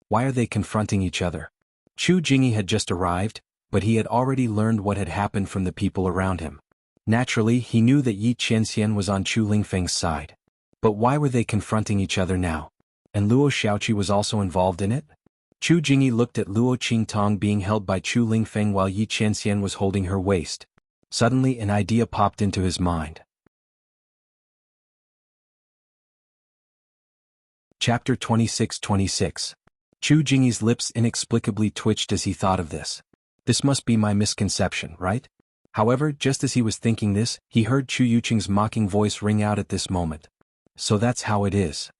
Why are they confronting each other?" Chu Jingyi had just arrived, but he had already learned what had happened from the people around him. Naturally, he knew that Yi Qianxian was on Chu Lingfeng's side. But why were they confronting each other now? And Luo Xiaoqi was also involved in it? Chu Jingyi looked at Luo Qingtong being held by Chu Lingfeng while Yi Qianxian was holding her waist. Suddenly an idea popped into his mind. Chapter 26. Chu Jingyi's lips inexplicably twitched as he thought of this. This must be my misconception, right? However, just as he was thinking this, he heard Chu Yuqing's mocking voice ring out at this moment. "So that's how it is.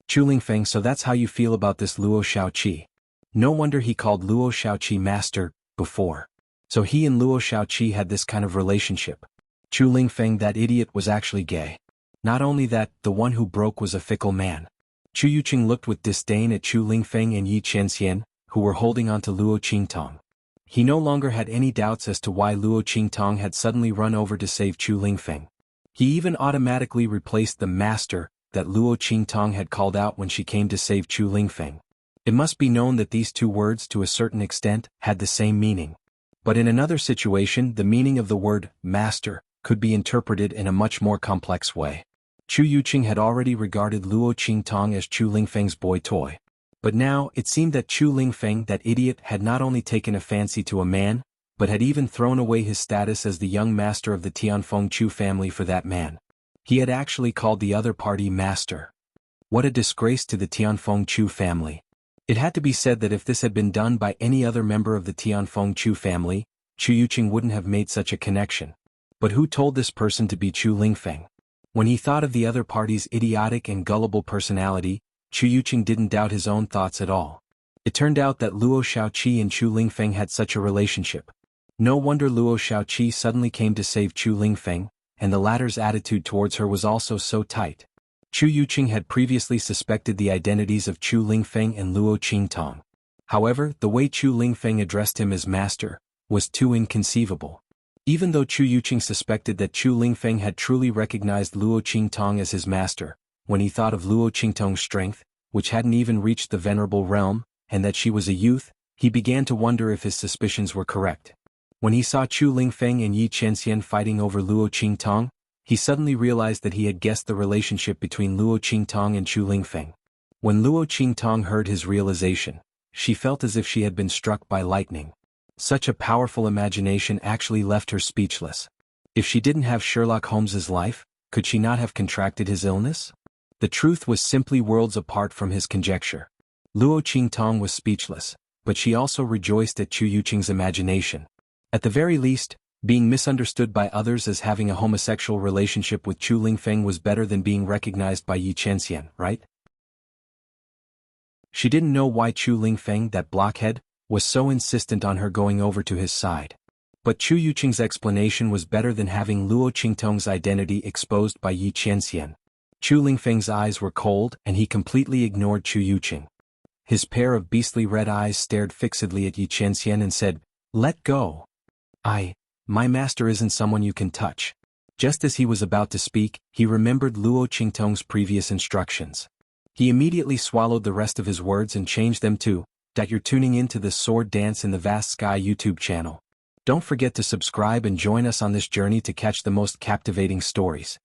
Chu Lingfeng, so that's how you feel about this Luo Xiaoqi." No wonder he called Luo Xiaoqi master, before. So he and Luo Xiaoqi had this kind of relationship. Chu Lingfeng, that idiot, was actually gay. Not only that, the one who broke was a fickle man. Chu Yuqing looked with disdain at Chu Lingfeng and Yi Qianxian, who were holding on to Luo Qingtong. He no longer had any doubts as to why Luo Qingtong had suddenly run over to save Chu Lingfeng. He even automatically replaced the master that Luo Qingtong had called out when she came to save Chu Lingfeng. It must be known that these two words, to a certain extent, had the same meaning. But in another situation, the meaning of the word master could be interpreted in a much more complex way. Chu Yuqing had already regarded Luo Qingtong as Chu Lingfeng's boy toy. But now, it seemed that Chu Lingfeng, that idiot, had not only taken a fancy to a man, but had even thrown away his status as the young master of the Tianfeng Chu family for that man. He had actually called the other party master. What a disgrace to the Tianfeng Chu family. It had to be said that if this had been done by any other member of the Tianfeng Chu family, Chu Yuqing wouldn't have made such a connection. But who told this person to be Chu Lingfeng? When he thought of the other party's idiotic and gullible personality, Chu Yuqing didn't doubt his own thoughts at all. It turned out that Luo Xiaoqi and Chu Lingfeng had such a relationship. No wonder Luo Xiaoqi suddenly came to save Chu Lingfeng, and the latter's attitude towards her was also so tight. Chu Yuqing had previously suspected the identities of Chu Lingfeng and Luo Qingtong. However, the way Chu Lingfeng addressed him as master was too inconceivable. Even though Chu Yuqing suspected that Chu Lingfeng had truly recognized Luo Qingtong as his master, when he thought of Luo Qingtong's strength, which hadn't even reached the venerable realm, and that she was a youth, he began to wonder if his suspicions were correct. When he saw Chu Lingfeng and Yi Qianxian fighting over Luo Qingtong, he suddenly realized that he had guessed the relationship between Luo Qingtong and Chu Lingfeng. When Luo Qingtong heard his realization, she felt as if she had been struck by lightning. Such a powerful imagination actually left her speechless. If she didn't have Sherlock Holmes's life, could she not have contracted his illness? The truth was simply worlds apart from his conjecture. Luo Qingtong was speechless, but she also rejoiced at Chu Yuqing's imagination. At the very least, being misunderstood by others as having a homosexual relationship with Chu Lingfeng was better than being recognized by Yi Qianxian, right? She didn't know why Chu Lingfeng, that blockhead, was so insistent on her going over to his side. But Chu Yuqing's explanation was better than having Luo Qingtong's identity exposed by Yi Qianxian. Chu Lingfeng's eyes were cold and he completely ignored Chu Yuqing. His pair of beastly red eyes stared fixedly at Yi Qianxian and said, "Let go. My master isn't someone you can touch." Just as he was about to speak, he remembered Luo Qingtong's previous instructions. He immediately swallowed the rest of his words and changed them to, "That you're tuning in to the Sword Dance in the Vast Sky YouTube channel. Don't forget to subscribe and join us on this journey to catch the most captivating stories.